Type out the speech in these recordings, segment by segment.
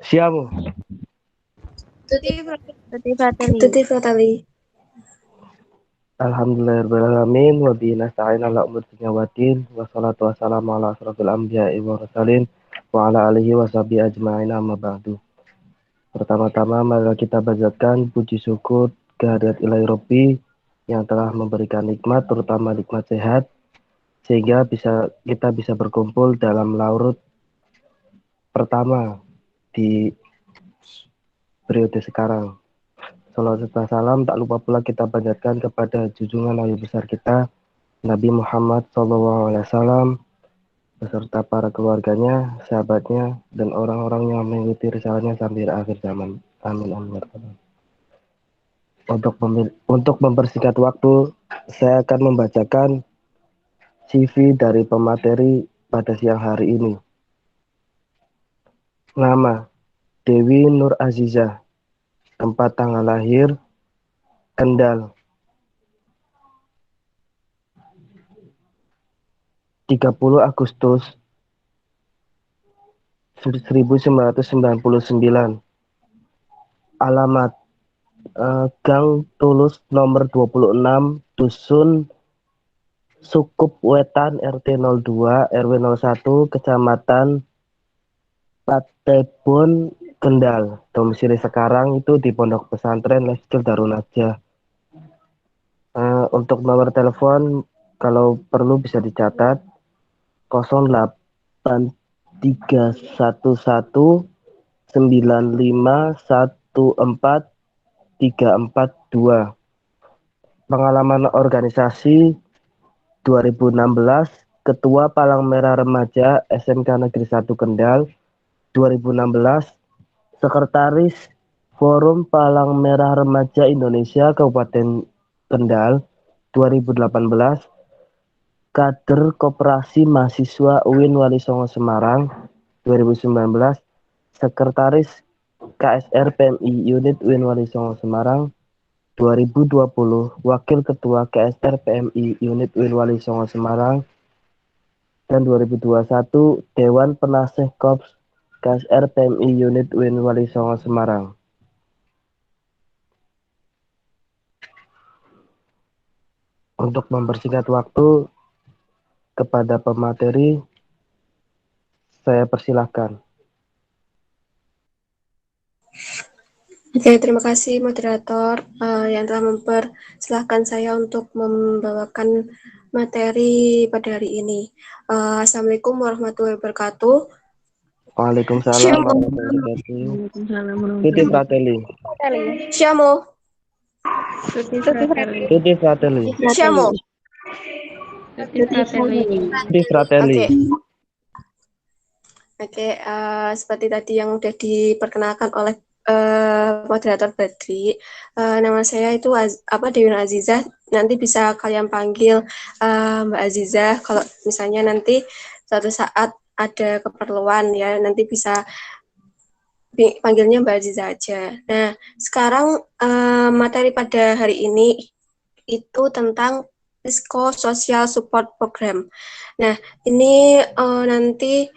Siamo. Tutti fratelli. Tutti fratelli. Alhamdulillahirrahmanirrahim. Wa bihi nasta'in ala umur dunya waddin. Wassalatu wassalamu ala asrofil anbiya'i wa mursalin wa ala alihi wa sahbihi ajma'in amma ba'du. Pertama-tama mari kita panjatkan puji syukur kehadirat Ilahi Rabbi yang telah memberikan nikmat, terutama nikmat sehat, sehingga kita bisa berkumpul dalam laurut pertama di periode sekarang. Salawat serta salam tak lupa pula kita panjatkan kepada junjungan Nabi besar kita Nabi Muhammad SAW beserta para keluarganya, sahabatnya, dan orang-orang yang mengikuti risalahnya sampai akhir zaman. Amin amin. Untuk mempersingkat waktu, saya akan membacakan CV dari pemateri pada siang hari ini. Nama Dewi Nur Azizah. Tempat tanggal lahir Kendal 30 Agustus 1999. Alamat Gang Tulus nomor 26 Dusun Sukup Wetan RT 02 RW 01 Kecamatan Patebon Kendal. Domisili sekarang itu di Pondok Pesantren Lescil Darun Najah. Untuk nomor telepon kalau perlu bisa dicatat 083119514 342. Pengalaman organisasi 2016 Ketua Palang Merah Remaja SMK Negeri 1 Kendal. 2016 Sekretaris Forum Palang Merah Remaja Indonesia Kabupaten Kendal. 2018 Kader Koperasi Mahasiswa UIN Wali Songo Semarang. 2019 Sekretaris KSR PMI Unit UIN Wali Songo Semarang. 2020 Wakil Ketua KSR PMI Unit UIN Wali Songo Semarang. Dan 2021 Dewan Penasih Korps KSR PMI Unit UIN Wali Songo Semarang. Untuk mempersingkat waktu, kepada pemateri saya persilahkan. Oke, terima kasih moderator yang telah mempersilahkan saya untuk membawakan materi pada hari ini. Assalamualaikum warahmatullahi wabarakatuh. Waalaikumsalam warahmatullahi wabarakatuh. Tutti fratelli. Siamo. Tutti fratelli. Tutti fratelli. Siamo. Tutti fratelli. Tutti fratelli. Oke, seperti tadi yang sudah diperkenalkan oleh moderator Badri, nama saya itu Dewi Azizah. Nanti bisa kalian panggil Mbak Azizah. Kalau misalnya nanti suatu saat ada keperluan ya, nanti bisa panggilnya Mbak Azizah aja. Nah, sekarang materi pada hari ini itu tentang Psychosocial Support Program. Nah, ini nanti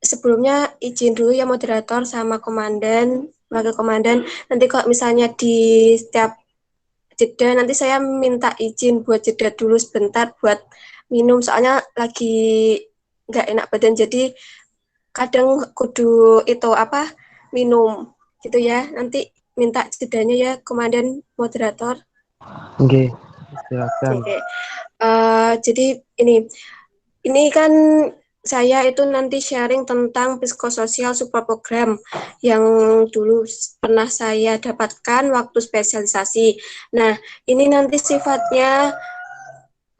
sebelumnya izin dulu ya moderator sama komandan, wakil komandan. Nanti kalau misalnya di setiap jeda nanti saya minta izin buat jeda dulu sebentar buat minum, soalnya lagi nggak enak badan, jadi kadang kudu minum gitu ya. Nanti minta jedanya ya komandan moderator. Oke, silakan. Oke. Jadi ini kan saya itu nanti sharing tentang psikososial support program yang dulu pernah saya dapatkan waktu spesialisasi. Nah, ini nanti sifatnya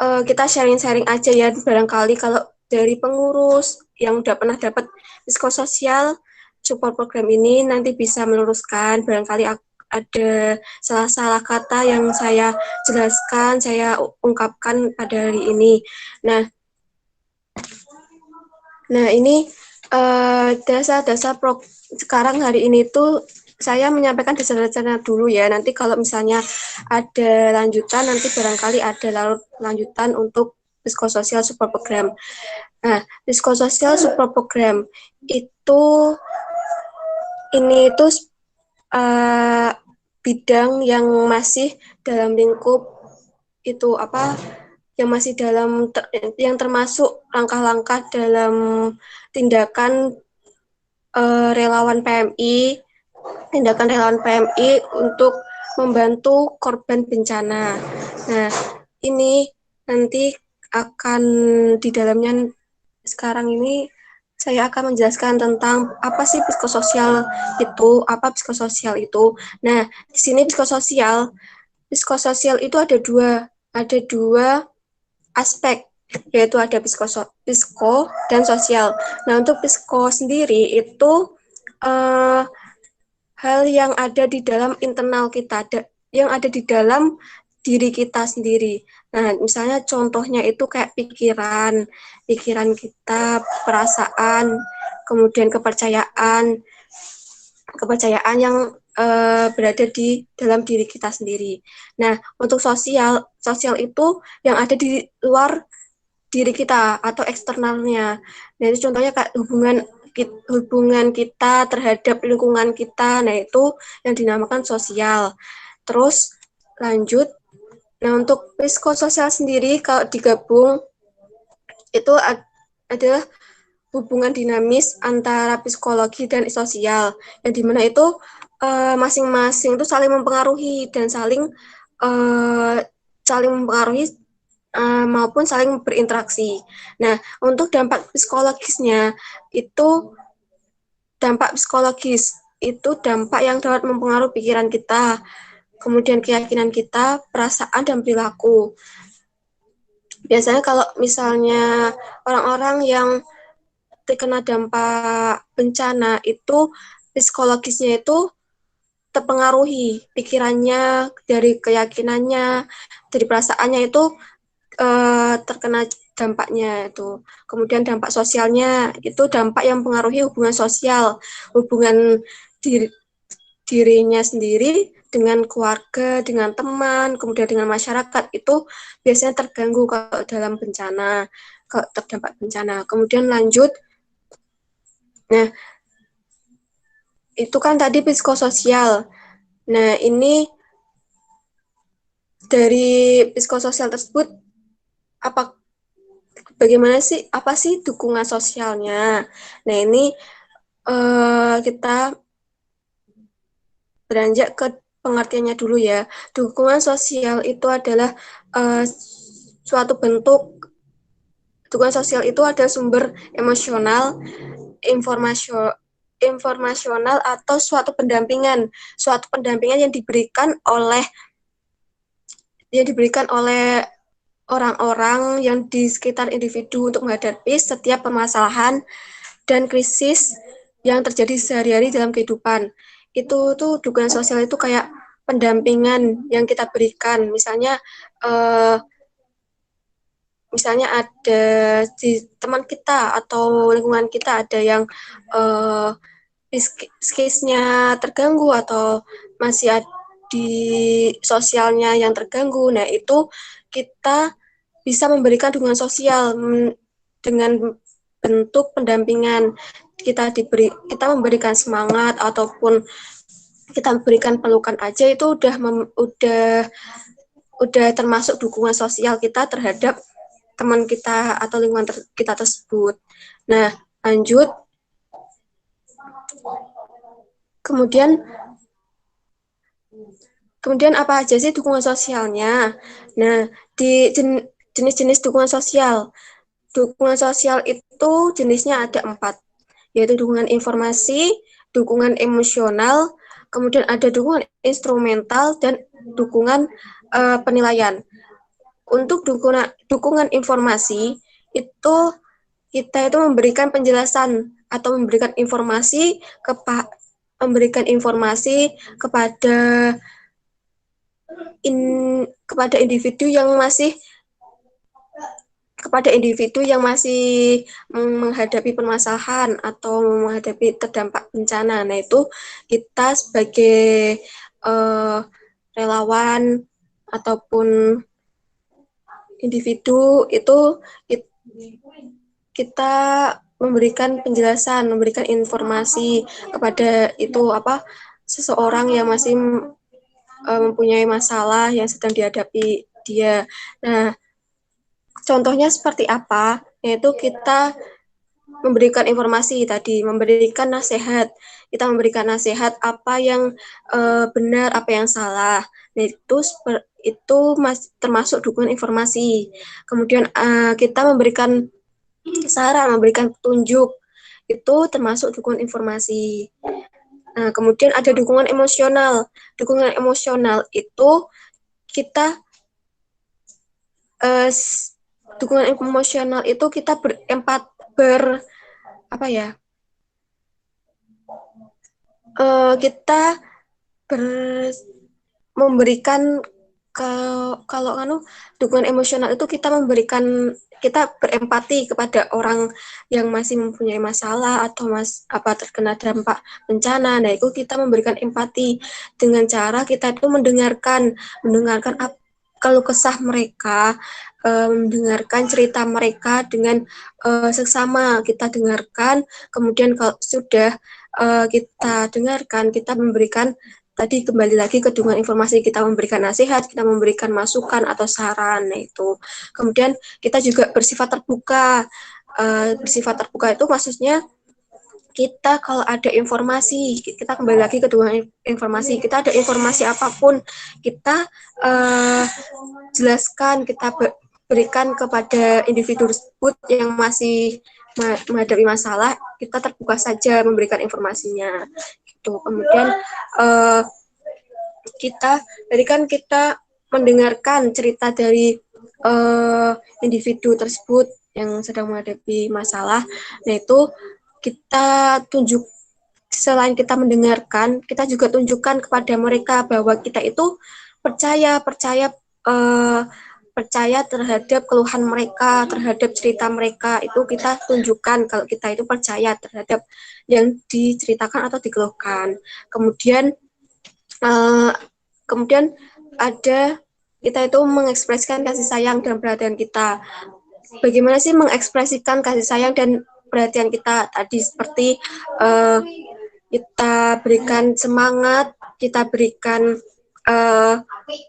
kita sharing-sharing aja ya, barangkali kalau dari pengurus yang udah pernah dapat psikososial support program ini nanti bisa meluruskan, barangkali ada salah-salah kata yang saya jelaskan, saya ungkapkan pada hari ini. Nah ini dasar-dasar sekarang hari ini tuh saya menyampaikan dasar-dasarnya dulu ya. Nanti kalau misalnya ada lanjutan, nanti barangkali ada lanjutan untuk psikososial support program. Nah, psikososial support program itu ini itu bidang yang masih dalam lingkup itu apa yang masih yang termasuk langkah-langkah dalam tindakan relawan PMI, tindakan relawan PMI untuk membantu korban bencana. Nah, ini nanti akan di dalamnya sekarang ini saya akan menjelaskan tentang apa sih psikososial itu, apa psikososial itu. Nah, di sini psikososial itu ada dua aspek, yaitu ada psiko dan sosial. Nah, untuk psiko sendiri itu hal yang ada di dalam internal kita, yang ada di dalam diri kita sendiri. Nah, misalnya contohnya itu kayak pikiran kita, perasaan, kemudian kepercayaan yang berada di dalam diri kita sendiri. Nah, untuk sosial itu yang ada di luar diri kita atau eksternalnya. Nah, itu contohnya kayak hubungan kita terhadap lingkungan kita. Nah, itu yang dinamakan sosial. Terus lanjut. Nah, untuk psikososial sendiri kalau digabung itu adalah hubungan dinamis antara psikologi dan sosial, yang dimana itu masing-masing itu saling mempengaruhi dan saling mempengaruhi maupun saling berinteraksi. Nah, untuk dampak psikologisnya itu dampak yang dapat mempengaruhi pikiran kita, kemudian keyakinan kita, perasaan dan perilaku. Biasanya kalau misalnya orang-orang yang terkena dampak bencana itu psikologisnya itu terpengaruhi, pikirannya, dari keyakinannya, dari perasaannya itu terkena dampaknya itu. Kemudian dampak sosialnya itu dampak yang mempengaruhi hubungan sosial, hubungan dirinya sendiri dengan keluarga, dengan teman, kemudian dengan masyarakat itu biasanya terganggu kalau dalam bencana, kalau terdampak bencana. Kemudian lanjut, nah itu kan tadi psikososial. Nah, ini dari psikososial tersebut apa sih dukungan sosialnya? Nah, ini kita beranjak ke pengertiannya dulu ya. Dukungan sosial itu adalah suatu bentuk dukungan sosial itu ada sumber emosional, informasional atau suatu pendampingan yang diberikan oleh orang-orang yang di sekitar individu untuk menghadapi setiap permasalahan dan krisis yang terjadi sehari-hari dalam kehidupan. Itu tuh dukungan sosial itu kayak pendampingan yang kita berikan. Misalnya ada di teman kita atau lingkungan kita ada yang psikisnya terganggu atau masih ada di sosialnya yang terganggu. Nah, itu kita bisa memberikan dukungan sosial dengan bentuk pendampingan. Kita memberikan semangat ataupun kita memberikan pelukan aja itu udah termasuk dukungan sosial kita terhadap teman kita atau lingkungan kita tersebut. Nah, lanjut. Kemudian apa aja sih dukungan sosialnya? Nah, di jenis-jenis dukungan sosial. Dukungan sosial itu jenisnya ada 4, yaitu dukungan informasi, dukungan emosional, kemudian ada dukungan instrumental, dan dukungan penilaian. Untuk dukungan informasi, itu kita itu memberikan penjelasan atau memberikan informasi kepada individu yang masih menghadapi permasalahan atau menghadapi terdampak bencana. Nah, itu kita sebagai relawan ataupun individu itu kita memberikan penjelasan, memberikan informasi kepada itu seseorang yang masih mempunyai masalah yang sedang dihadapi dia. Nah, contohnya seperti apa? Yaitu kita memberikan informasi tadi, memberikan nasihat. Kita memberikan nasihat apa yang benar, apa yang salah. Nah, itu termasuk dukungan informasi. Kemudian kita memberikan saran, memberikan petunjuk. Itu termasuk dukungan informasi. Nah, kemudian ada dukungan emosional. Dukungan emosional itu kita dukungan emosional itu kita kita memberikan kalau dukungan emosional itu kita berempati kepada orang yang masih mempunyai masalah atau terkena dampak bencana. Nah, itu kita memberikan empati dengan cara kita itu mendengarkan keluh kesah mereka, mendengarkan cerita mereka dengan seksama. Kita dengarkan, kemudian kalau sudah kita dengarkan, kita memberikan tadi kembali lagi ke dukungan informasi, kita memberikan nasihat, kita memberikan masukan atau saran. Nah, itu. Kemudian kita juga bersifat terbuka. Bersifat terbuka itu maksudnya kita kalau ada informasi, kita kembali lagi ke dukungan informasi, kita ada informasi apapun, kita jelaskan, kita berikan kepada individu tersebut yang masih menghadapi masalah, kita terbuka saja memberikan informasinya. Gitu. Kemudian kita mendengarkan cerita dari individu tersebut yang sedang menghadapi masalah. Nah, itu kita selain kita mendengarkan, kita juga tunjukkan kepada mereka bahwa kita itu percaya terhadap keluhan mereka, terhadap cerita mereka. Itu kita tunjukkan kalau kita itu percaya terhadap yang diceritakan atau dikeluhkan. Kemudian kita itu mengekspresikan kasih sayang dan perhatian kita. Bagaimana sih mengekspresikan kasih sayang dan perhatian kita? Tadi seperti kita berikan semangat, kita berikan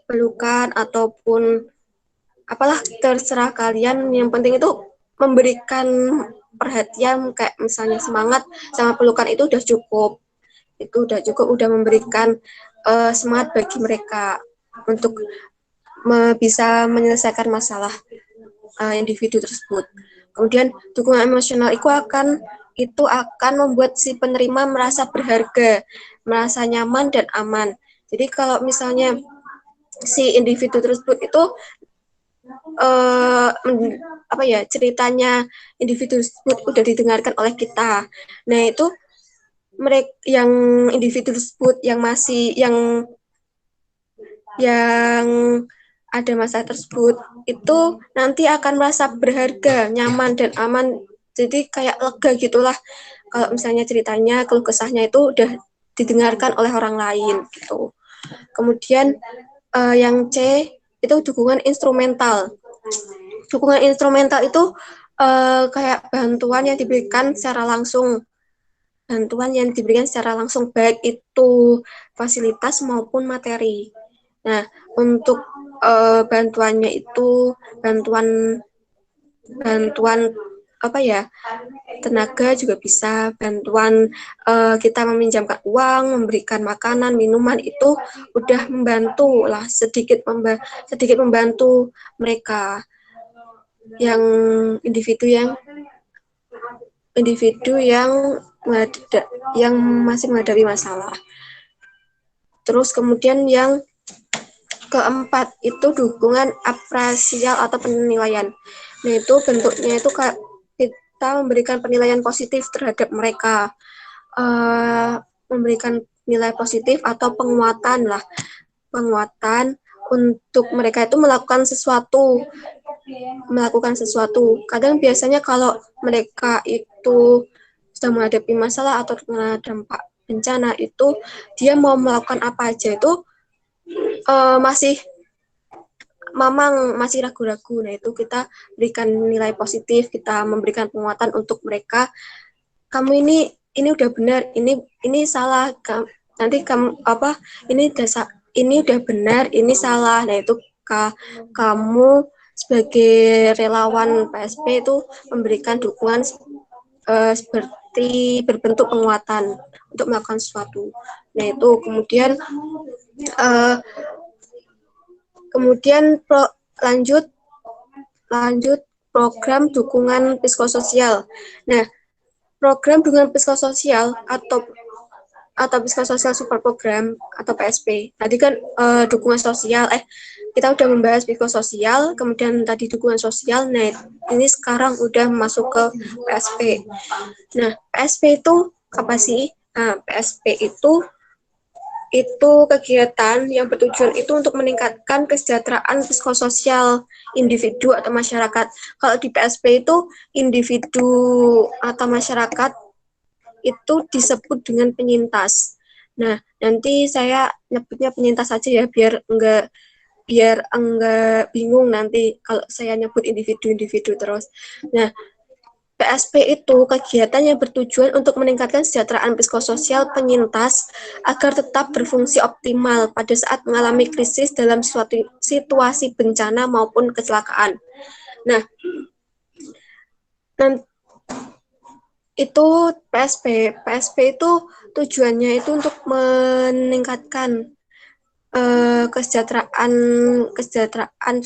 pelukan ataupun apalah, terserah kalian. Yang penting itu memberikan perhatian, kayak misalnya semangat sama pelukan itu udah cukup. Itu udah cukup, udah memberikan semangat bagi mereka untuk bisa menyelesaikan masalah individu tersebut. Kemudian dukungan emosional itu akan membuat si penerima merasa berharga, merasa nyaman dan aman. Jadi kalau misalnya si individu tersebut itu ceritanya individu tersebut udah didengarkan oleh kita. Nah, itu mereka yang individu tersebut yang ada masalah tersebut itu nanti akan merasa berharga, nyaman dan aman. Jadi kayak lega gitulah kalau misalnya ceritanya, keluh kesahnya itu udah didengarkan oleh orang lain gitu. Kemudian yang C itu dukungan instrumental. Dukungan instrumental itu kayak bantuan yang diberikan secara langsung. Baik itu fasilitas maupun materi. Nah, untuk bantuannya itu bantuan tenaga juga bisa, bantuan kita meminjamkan uang, memberikan makanan, minuman, itu udah membantu lah, sedikit membantu mereka yang individu yang masih menghadapi masalah. Terus kemudian yang keempat itu dukungan apresial atau penilaian. Nah, itu bentuknya itu kita memberikan penilaian positif terhadap mereka, memberikan nilai positif atau penguatan untuk mereka itu melakukan sesuatu. Kadang biasanya kalau mereka itu sedang menghadapi masalah atau terkena dampak bencana, itu dia mau melakukan apa aja itu masih mamang masih ragu-ragu, nah itu kita berikan nilai positif, kita memberikan penguatan untuk mereka. Kamu ini udah benar, ini salah, nanti kamu ini udah benar, ini salah. Nah itu kamu sebagai relawan PSP itu memberikan dukungan seperti berbentuk penguatan untuk melakukan sesuatu. Nah itu kemudian lanjut program dukungan psikososial. Nah, program dukungan psikososial atau psikososial super program atau PSP. Tadi kan dukungan sosial, kita udah membahas psikososial, kemudian tadi dukungan sosial. Nah, ini sekarang udah masuk ke PSP. Nah, PSP itu apa sih? Nah, PSP itu kegiatan yang bertujuan itu untuk meningkatkan kesejahteraan psikososial individu atau masyarakat. Kalau di PSP itu individu atau masyarakat itu disebut dengan penyintas. Nah, nanti saya nyebutnya penyintas saja ya biar enggak bingung nanti kalau saya nyebut individu-individu terus. Nah, PSP itu kegiatan yang bertujuan untuk meningkatkan kesejahteraan psikososial penyintas agar tetap berfungsi optimal pada saat mengalami krisis dalam suatu situasi bencana maupun kecelakaan. Nah, itu PSP itu tujuannya itu untuk meningkatkan kesejahteraan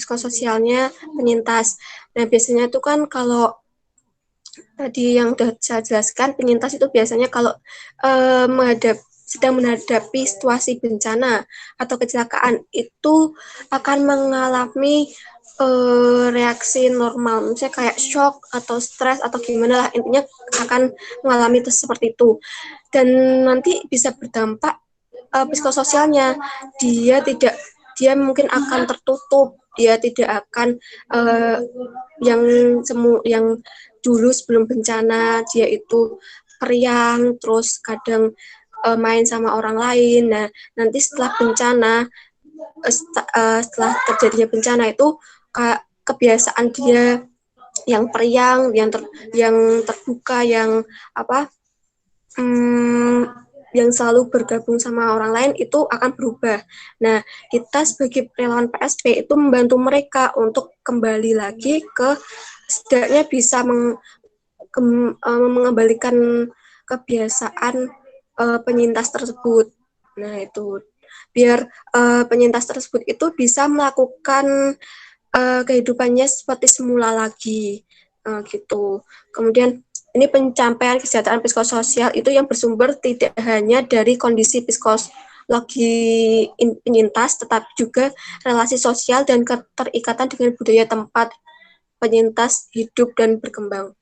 psikososialnya penyintas. Nah, biasanya itu kan kalau tadi yang sudah saya jelaskan, penyintas itu biasanya kalau sedang menghadapi situasi bencana atau kecelakaan itu akan mengalami reaksi normal, misalnya kayak shock atau stres atau gimana lah, intinya akan mengalami seperti itu. Dan nanti bisa berdampak psikososialnya, dia mungkin akan tertutup, dia tidak akan yang dulu sebelum bencana dia itu periang, terus kadang main sama orang lain. Nah, nanti setelah bencana, setelah terjadinya bencana itu kebiasaan dia yang periang, yang terbuka, yang yang selalu bergabung sama orang lain itu akan berubah. Nah, kita sebagai relawan PSP itu membantu mereka untuk kembali lagi ke setidaknya bisa mengembalikan kebiasaan penyintas tersebut. Nah, itu biar penyintas tersebut itu bisa melakukan kehidupannya seperti semula lagi, gitu. Kemudian ini pencapaian kesejahteraan psikososial itu yang bersumber tidak hanya dari kondisi psikologi penyintas, tetapi juga relasi sosial dan keterikatan dengan budaya tempat penyintas hidup dan berkembang.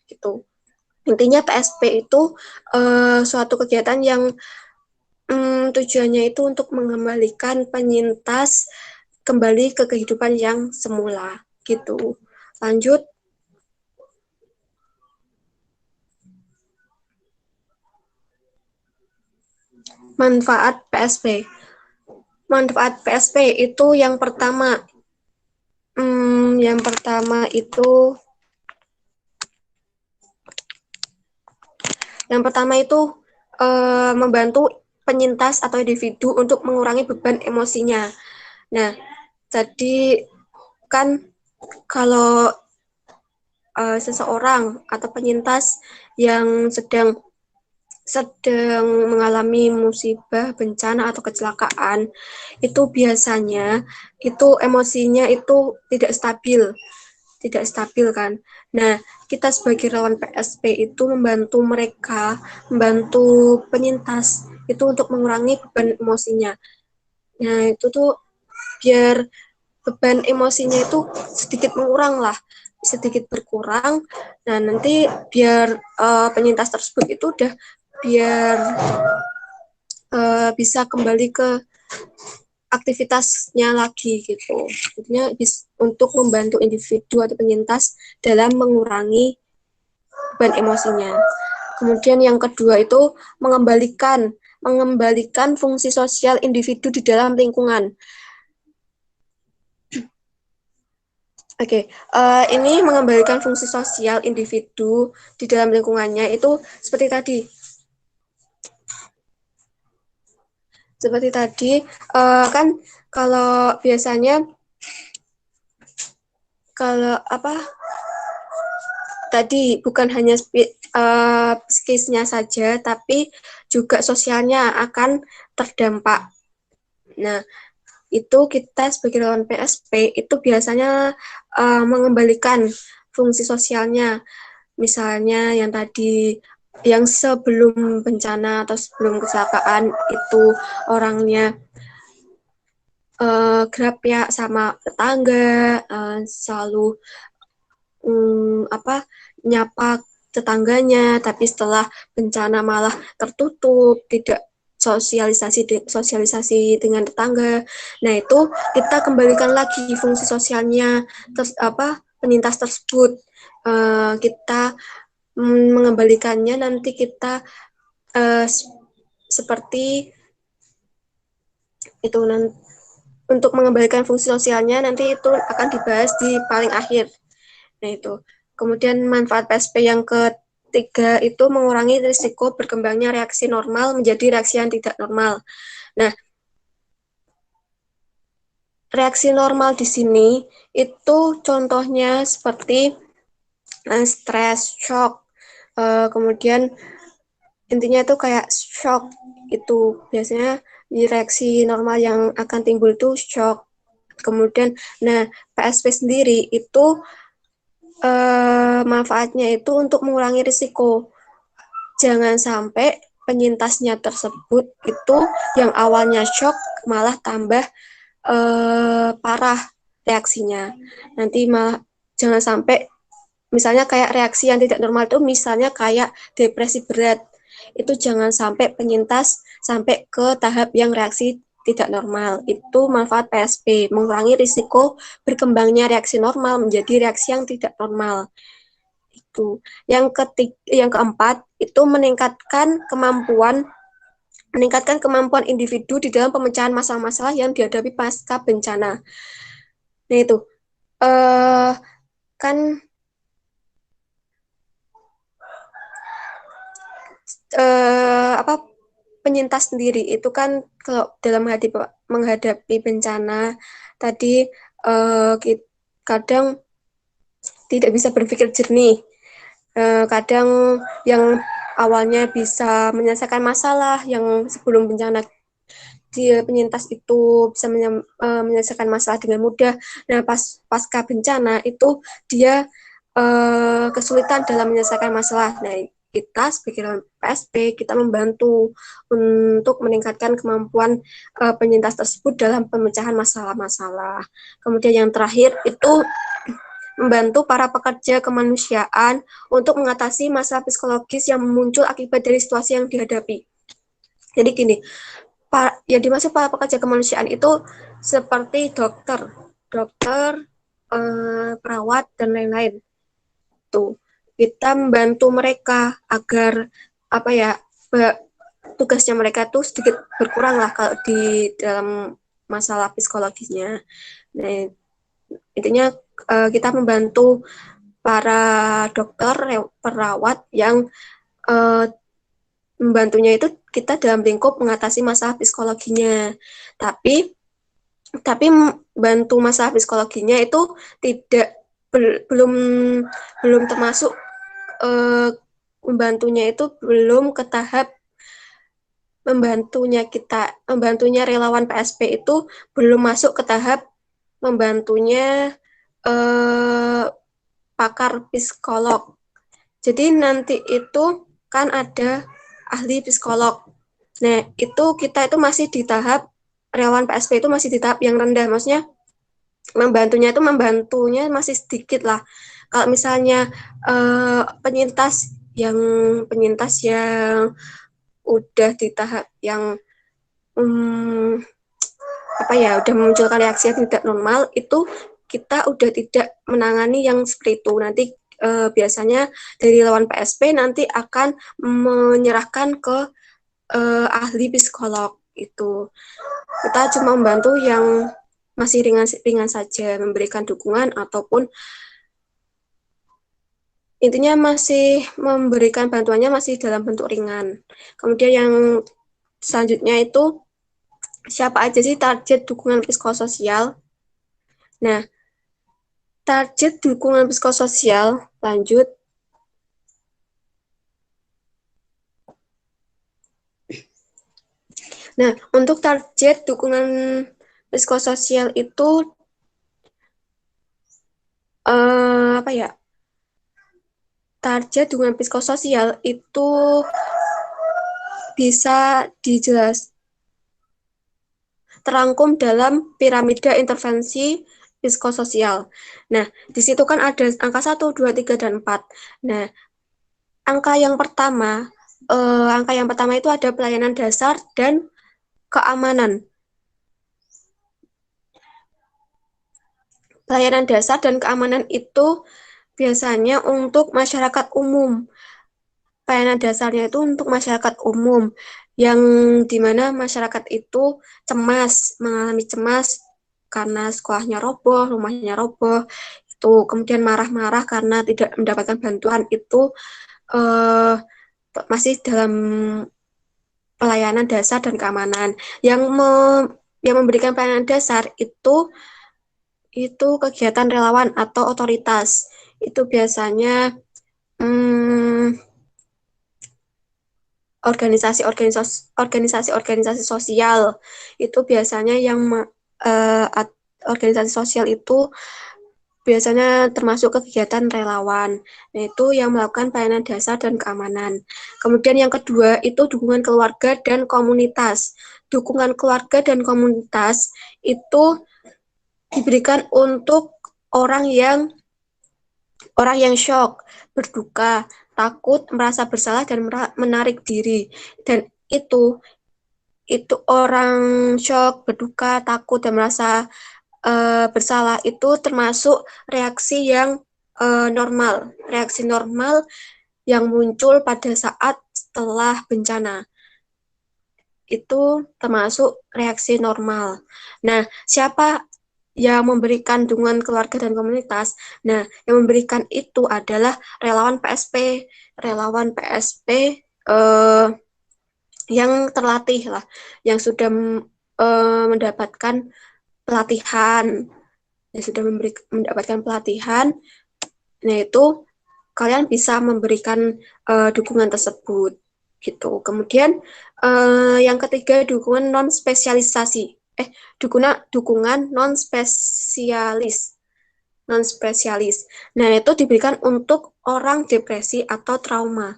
Gitu. Intinya PSP itu suatu kegiatan yang tujuannya itu untuk mengembalikan penyintas kembali ke kehidupan yang semula. Gitu. Lanjut. Manfaat PSP. Manfaat PSP itu yang pertama itu membantu penyintas atau individu untuk mengurangi beban emosinya. Nah, jadi kan kalau seseorang atau penyintas yang sedang mengalami musibah, bencana atau kecelakaan, itu biasanya itu emosinya itu tidak stabil kan. Nah, kita sebagai relawan PSP itu membantu penyintas itu untuk mengurangi beban emosinya. Nah, itu tuh biar beban emosinya itu sedikit berkurang. Nah, nanti biar penyintas tersebut itu biar bisa kembali ke aktivitasnya lagi gitu. Artinya untuk membantu individu atau penyintas dalam mengurangi beban emosinya. Kemudian yang kedua itu mengembalikan fungsi sosial individu di dalam lingkungan. Oke, ini mengembalikan fungsi sosial individu di dalam lingkungannya itu seperti tadi. Seperti tadi, kan kalau biasanya kalau apa tadi bukan hanya psikisnya saja, tapi juga sosialnya akan terdampak. Nah, itu kita sebagai relawan PSP itu biasanya mengembalikan fungsi sosialnya. Misalnya yang tadi yang sebelum bencana atau sebelum kecelakaan itu orangnya kerap ya sama tetangga, selalu nyapa tetangganya, tapi setelah bencana malah tertutup, tidak sosialisasi dengan tetangga. Nah, itu kita kembalikan lagi fungsi sosialnya penyintas tersebut. Kita mengembalikannya nanti kita seperti itu nanti untuk mengembalikan fungsi sosialnya nanti itu akan dibahas di paling akhir. Nah, itu. Kemudian manfaat PSP yang ketiga itu mengurangi risiko berkembangnya reaksi normal menjadi reaksi yang tidak normal. Nah, reaksi normal di sini itu contohnya seperti stres, shock, kemudian intinya itu kayak shock itu biasanya di reaksi normal yang akan timbul itu shock. Kemudian, nah PSP sendiri itu manfaatnya itu untuk mengurangi risiko. Jangan sampai penyintasnya tersebut itu yang awalnya shock malah tambah parah reaksinya. Nanti malah jangan sampai misalnya kayak reaksi yang tidak normal itu misalnya kayak depresi berat. Itu jangan sampai penyintas sampai ke tahap yang reaksi tidak normal. Itu manfaat PSP, mengurangi risiko berkembangnya reaksi normal menjadi reaksi yang tidak normal. Itu. Yang keempat itu meningkatkan kemampuan individu di dalam pemecahan masalah-masalah yang dihadapi pasca bencana. Nah, itu kan penyintas sendiri itu kan kalau dalam menghadapi bencana tadi kadang tidak bisa berpikir jernih. Kadang yang awalnya bisa menyelesaikan masalah yang sebelum bencana dia penyintas itu bisa menyelesaikan masalah dengan mudah. Nah, pasca bencana itu dia kesulitan dalam menyelesaikan masalah. Nah, kita sebagai PSP kita membantu untuk meningkatkan kemampuan penyintas tersebut dalam pemecahan masalah-masalah. Kemudian yang terakhir itu membantu para pekerja kemanusiaan untuk mengatasi masalah psikologis yang muncul akibat dari situasi yang dihadapi. Jadi gini, yang dimaksud para pekerja kemanusiaan itu seperti dokter, perawat dan lain-lain. Tuh, kita membantu mereka agar tugasnya mereka tuh sedikit berkurang lah kalau di dalam masalah psikologisnya. Nah, intinya kita membantu para dokter, perawat yang membantunya itu kita dalam lingkup mengatasi masalah psikologinya. Tapi bantu masalah psikologinya itu belum termasuk membantunya itu belum ke tahap membantunya relawan PSP itu belum masuk ke tahap membantunya pakar psikolog. Jadi nanti itu kan ada ahli psikolog. Nah, itu kita itu masih di tahap relawan PSP itu masih di tahap yang rendah. Maksudnya membantunya masih sedikit lah. Kalau misalnya penyintas yang udah di tahap yang udah memunculkan reaksi yang tidak normal, itu kita udah tidak menangani yang seperti itu. Nanti biasanya dari lawan PSP nanti akan menyerahkan ke ahli psikolog itu. Kita cuma membantu yang masih ringan saja, memberikan dukungan ataupun intinya masih memberikan bantuannya masih dalam bentuk ringan. Kemudian yang selanjutnya itu siapa aja sih target dukungan psikososial? Nah, target dukungan psikososial lanjut. Nah, untuk target dukungan psikososial itu apa ya? Target dukungan psikososial itu bisa terangkum dalam piramida intervensi psikososial. Nah, di situ kan ada angka 1, 2, 3, dan 4. Nah, angka yang pertama itu ada pelayanan dasar dan keamanan. Pelayanan dasar dan keamanan itu biasanya untuk masyarakat umum. Pelayanan dasarnya itu untuk masyarakat umum, yang dimana masyarakat itu mengalami cemas karena sekolahnya roboh, rumahnya roboh, itu kemudian marah-marah karena tidak mendapatkan bantuan, itu masih dalam pelayanan dasar dan keamanan. Yang memberikan pelayanan dasar itu kegiatan relawan atau otoritas. Itu biasanya organisasi-organisasi sosial. Itu biasanya organisasi sosial itu biasanya termasuk kegiatan relawan, yaitu yang melakukan pelayanan dasar dan keamanan. Kemudian yang kedua itu dukungan keluarga dan komunitas. Dukungan keluarga dan komunitas itu diberikan untuk orang yang shock, berduka, takut, merasa bersalah, dan menarik diri. Dan itu orang shock, berduka, takut, dan merasa bersalah itu termasuk reaksi yang normal. Reaksi normal yang muncul pada saat setelah bencana. Itu termasuk reaksi normal. Nah, siapa yang memberikan dukungan keluarga dan komunitas? Nah, yang memberikan itu adalah relawan PSP. Relawan PSP yang terlatih lah, yang sudah mendapatkan pelatihan, mendapatkan pelatihan. Nah, itu kalian bisa memberikan dukungan tersebut gitu. Kemudian yang ketiga dukungan non spesialisasi. Dukungan non spesialis. Nah, itu diberikan untuk orang depresi atau trauma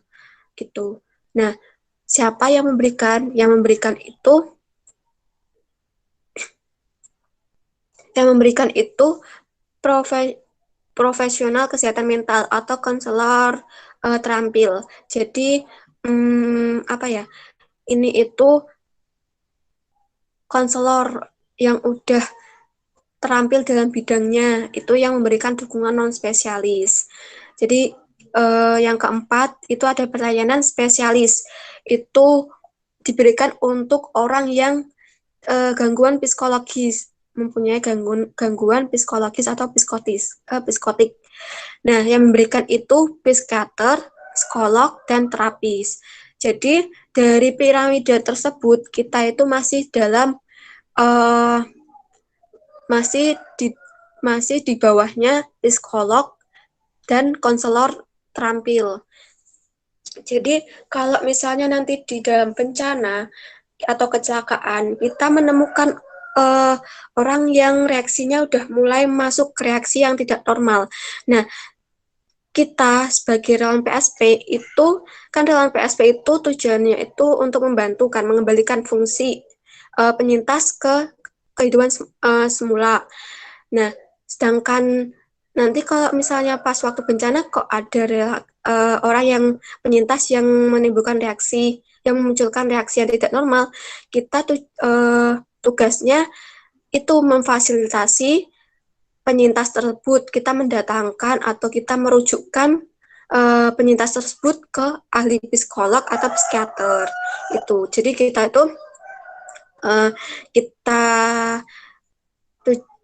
gitu. Nah, siapa yang memberikan? Yang memberikan itu profesional kesehatan mental atau konselor terampil. Jadi ini itu konselor yang udah terampil dalam bidangnya, itu yang memberikan dukungan non spesialis. Jadi yang keempat itu ada pelayanan spesialis. Itu diberikan untuk orang yang gangguan psikologis, mempunyai gangguan psikologis atau psikotik. Nah, yang memberikan itu psikiater, psikolog, dan terapis. Jadi dari piramida tersebut kita itu masih dalam masih di bawahnya psikolog dan konselor terampil. Jadi kalau misalnya nanti di dalam bencana atau kecelakaan kita menemukan orang yang reaksinya udah mulai masuk ke reaksi yang tidak normal. Nah, kita sebagai relawan PSP itu tujuannya itu untuk mengembalikan fungsi penyintas ke kehidupan semula. Nah, sedangkan nanti kalau misalnya pas waktu bencana kok ada orang yang penyintas yang memunculkan reaksi yang tidak normal, kita tugasnya itu memfasilitasi penyintas tersebut, kita mendatangkan atau kita merujukkan penyintas tersebut ke ahli psikolog atau psikiater itu. Jadi kita itu kita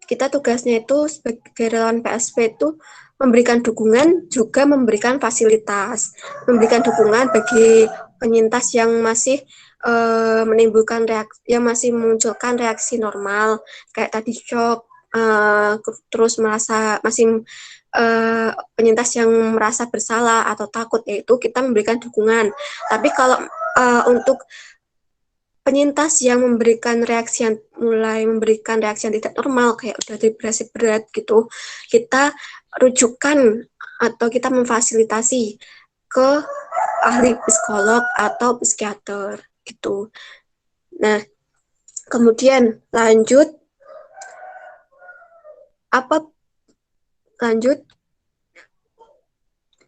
kita tugasnya itu sebagai relawan PSP itu memberikan dukungan, juga memberikan fasilitas, memberikan dukungan bagi penyintas yang masih menimbulkan reaksi, yang masih memunculkan reaksi normal, kayak tadi shock, terus merasa masih penyintas yang merasa bersalah atau takut, yaitu kita memberikan dukungan. Tapi kalau untuk penyintas yang memberikan reaksi yang mulai memberikan reaksi yang tidak normal, kayak udah depresi berat gitu, kita rujukan atau kita memfasilitasi ke ahli psikolog atau psikiater gitu. Nah, kemudian lanjut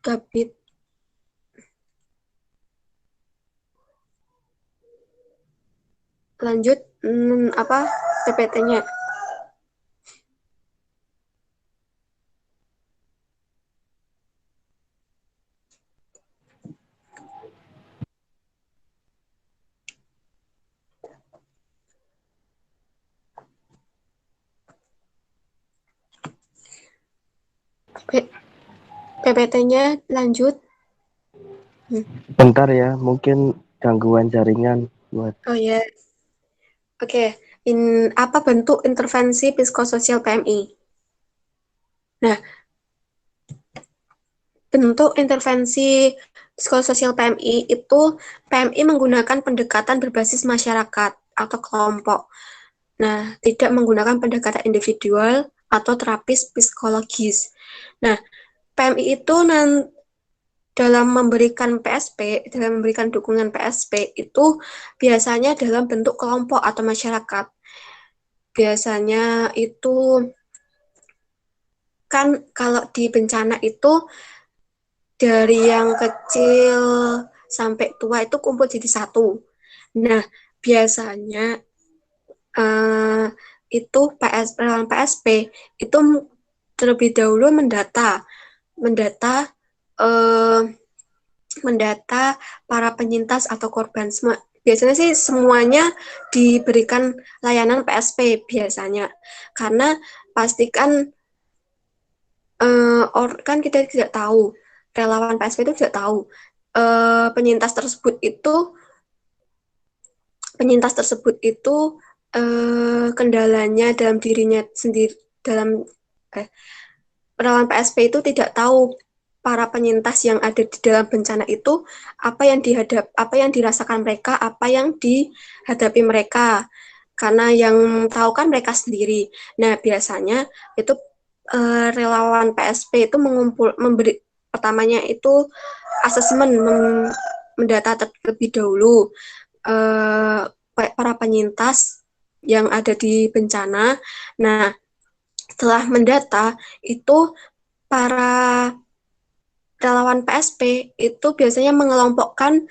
Kapit lanjut PPT-nya. PPT-nya lanjut. Bentar ya, mungkin gangguan jaringan buat. Oh ya. Oke. Apa bentuk intervensi psikososial PMI? Nah, bentuk intervensi psikososial PMI itu PMI menggunakan pendekatan berbasis masyarakat atau kelompok. Nah, tidak menggunakan pendekatan individual atau terapis psikologis. Nah, PMI itu dalam memberikan PSP, dalam memberikan dukungan PSP itu biasanya dalam bentuk kelompok atau masyarakat. Biasanya itu kan kalau di bencana itu dari yang kecil sampai tua itu kumpul jadi satu. Nah, biasanya itu relawan PSP itu terlebih dahulu mendata para penyintas atau korban. Biasanya sih semuanya diberikan layanan PSP biasanya, karena pastikan kan kita tidak tahu, relawan PSP itu tidak tahu penyintas tersebut itu kendalanya dalam dirinya sendiri. Relawan PSP itu tidak tahu para penyintas yang ada di dalam bencana itu apa yang dirasakan mereka, apa yang dihadapi mereka, karena yang tahu kan mereka sendiri. Nah, biasanya itu relawan PSP itu memberi pertamanya itu asesmen, mendata terlebih dahulu para penyintas yang ada di bencana. Nah, setelah mendata itu para relawan PSP itu biasanya mengelompokkan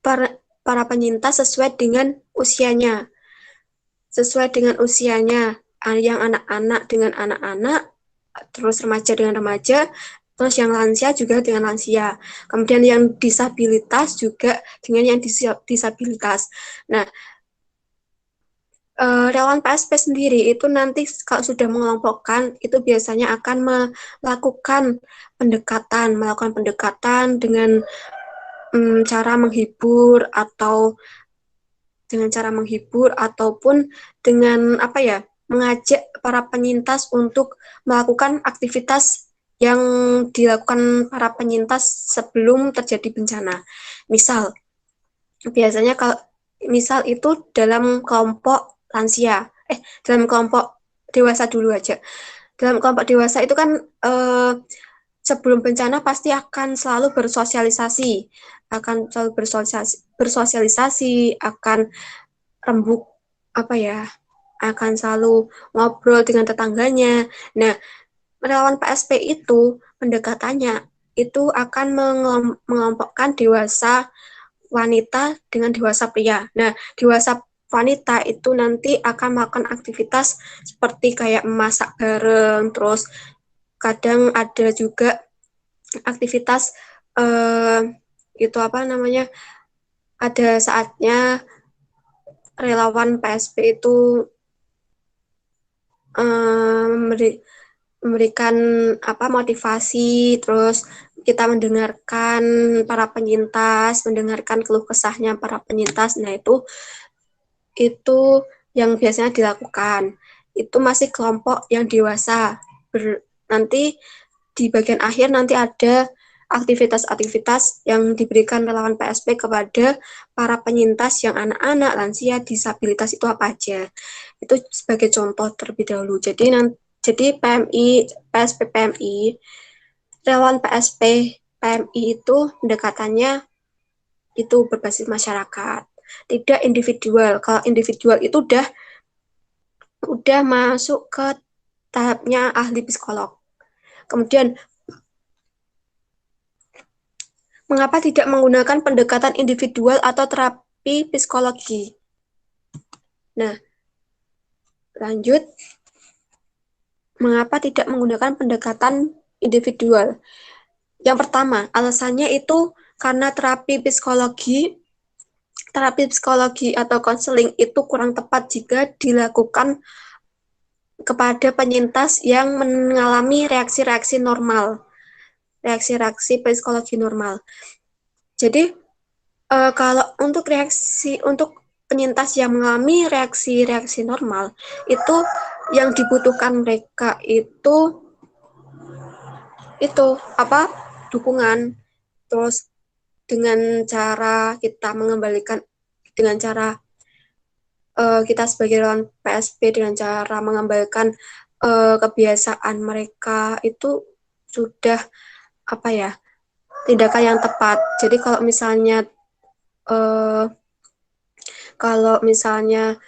para penyintas sesuai dengan usianya. Yang anak-anak dengan anak-anak, terus remaja dengan remaja, terus yang lansia juga dengan lansia. Kemudian yang disabilitas juga dengan yang disabilitas. Nah, relawan PSP sendiri itu nanti kalau sudah mengelompokkan, itu biasanya akan melakukan pendekatan dengan cara menghibur ataupun dengan mengajak para penyintas untuk melakukan aktivitas yang dilakukan para penyintas sebelum terjadi bencana. Biasanya kalau itu dalam kelompok lansia, dalam kelompok dewasa dulu aja. Dalam kelompok dewasa itu kan sebelum bencana pasti akan selalu bersosialisasi, akan rembuk akan selalu ngobrol dengan tetangganya. Nah, relawan PSP itu pendekatannya itu akan mengelompokkan dewasa wanita dengan dewasa pria. Nah, dewasa wanita itu nanti akan melakukan aktivitas seperti kayak memasak bareng, terus kadang ada juga aktivitas ada saatnya relawan PSP itu memberikan motivasi, terus kita mendengarkan para penyintas, mendengarkan keluh kesahnya para penyintas. Nah, itu yang biasanya dilakukan. Itu masih kelompok yang dewasa. Nanti di bagian akhir nanti ada aktivitas-aktivitas yang diberikan relawan PSP kepada para penyintas yang anak-anak, lansia, disabilitas itu apa aja. Itu sebagai contoh terlebih dahulu. Jadi PMI, PSP PMI, relawan PSP PMI itu pendekatannya itu berbasis masyarakat, tidak individual. Kalau individual itu udah masuk ke tahapnya ahli psikolog. Kemudian, mengapa tidak menggunakan pendekatan individual atau terapi psikologi? Nah, lanjut. Mengapa tidak menggunakan pendekatan individual? Yang pertama, alasannya itu karena terapi psikologi atau konseling itu kurang tepat jika dilakukan kepada penyintas yang mengalami reaksi-reaksi normal, reaksi-reaksi psikologi normal. Jadi, kalau untuk penyintas yang mengalami reaksi-reaksi normal, itu yang dibutuhkan mereka itu dukungan. Terus dengan cara kita mengembalikan, dengan cara kita sebagai relawan PSP dengan cara mengembalikan kebiasaan mereka itu sudah tindakan yang tepat. Jadi kalau misalnya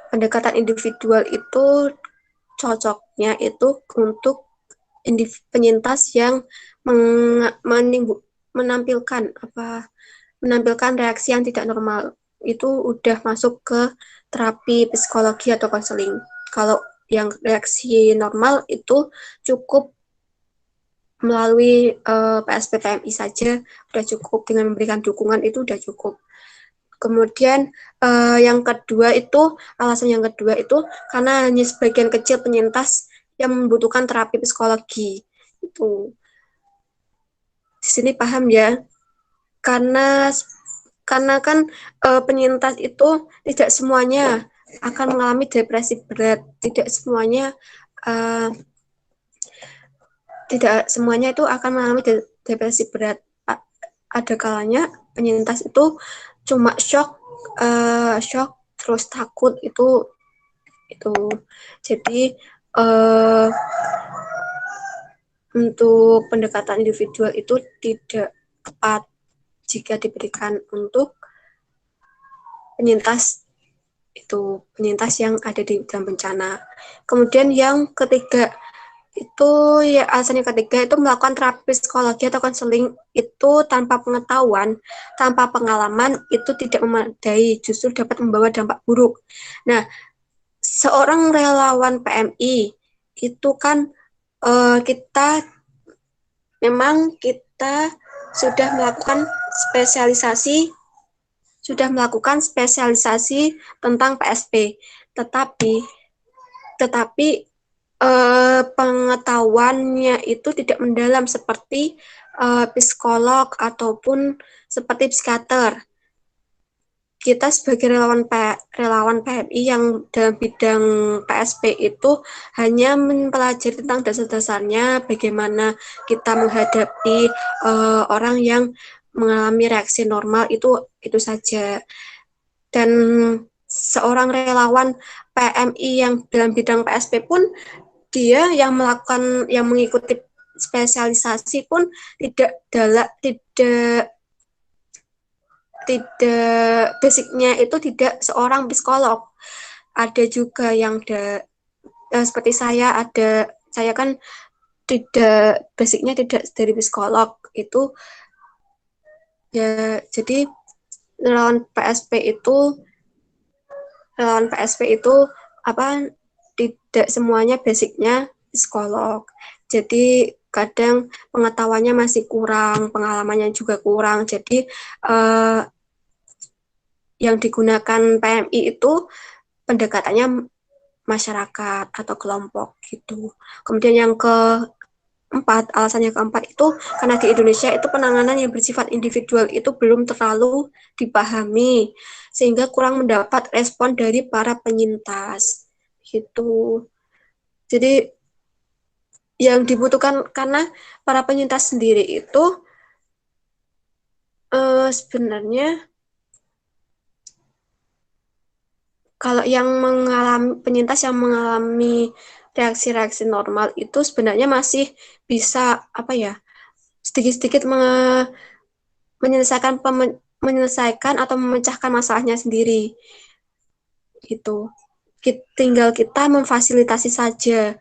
pendekatan individual itu cocoknya itu untuk penyintas yang menampilkan reaksi yang tidak normal, itu udah masuk ke terapi psikologi atau konseling. Kalau yang reaksi normal itu cukup melalui PSP PMI saja udah cukup, dengan memberikan dukungan itu udah cukup. Kemudian alasan yang kedua itu karena hanya sebagian kecil penyintas yang membutuhkan terapi psikologi. Itu di sini paham ya? Karena kan penyintas itu tidak semuanya akan mengalami depresi berat, tidak semuanya itu akan mengalami depresi berat. Ada kalanya penyintas itu cuma shock terus takut itu. Jadi untuk pendekatan individual itu tidak tepat jika diberikan untuk penyintas yang ada di dalam bencana. Kemudian yang ketiga itu alasan yang ketiga itu melakukan terapi psikologi atau konseling itu tanpa pengetahuan, tanpa pengalaman itu tidak memadai, justru dapat membawa dampak buruk. Nah, seorang relawan PMI itu kan kita sudah melakukan spesialisasi tentang PSP, tetapi pengetahuannya itu tidak mendalam seperti psikolog ataupun seperti psikiater. Kita sebagai relawan PMI yang dalam bidang PSP itu hanya mempelajari tentang dasar-dasarnya, bagaimana kita menghadapi orang yang mengalami reaksi normal itu saja. Dan seorang relawan PMI yang dalam bidang PSP pun dia yang mengikuti spesialisasi pun tidak basicnya itu tidak seorang psikolog. Ada juga yang seperti saya kan basicnya tidak dari psikolog itu ya. Jadi relawan PSP itu tidak semuanya basicnya psikolog. Jadi kadang pengetahuannya masih kurang, pengalamannya juga kurang. Jadi yang digunakan PMI itu pendekatannya masyarakat atau kelompok gitu. Kemudian yang alasan yang keempat itu karena di Indonesia itu penanganan yang bersifat individual itu belum terlalu dipahami sehingga kurang mendapat respon dari para penyintas gitu. Jadi yang dibutuhkan karena para penyintas sendiri itu sebenarnya kalau yang mengalami penyintas yang mengalami reaksi-reaksi normal itu sebenarnya masih bisa sedikit-sedikit menyelesaikan atau memecahkan masalahnya sendiri gitu. Tinggal kita memfasilitasi saja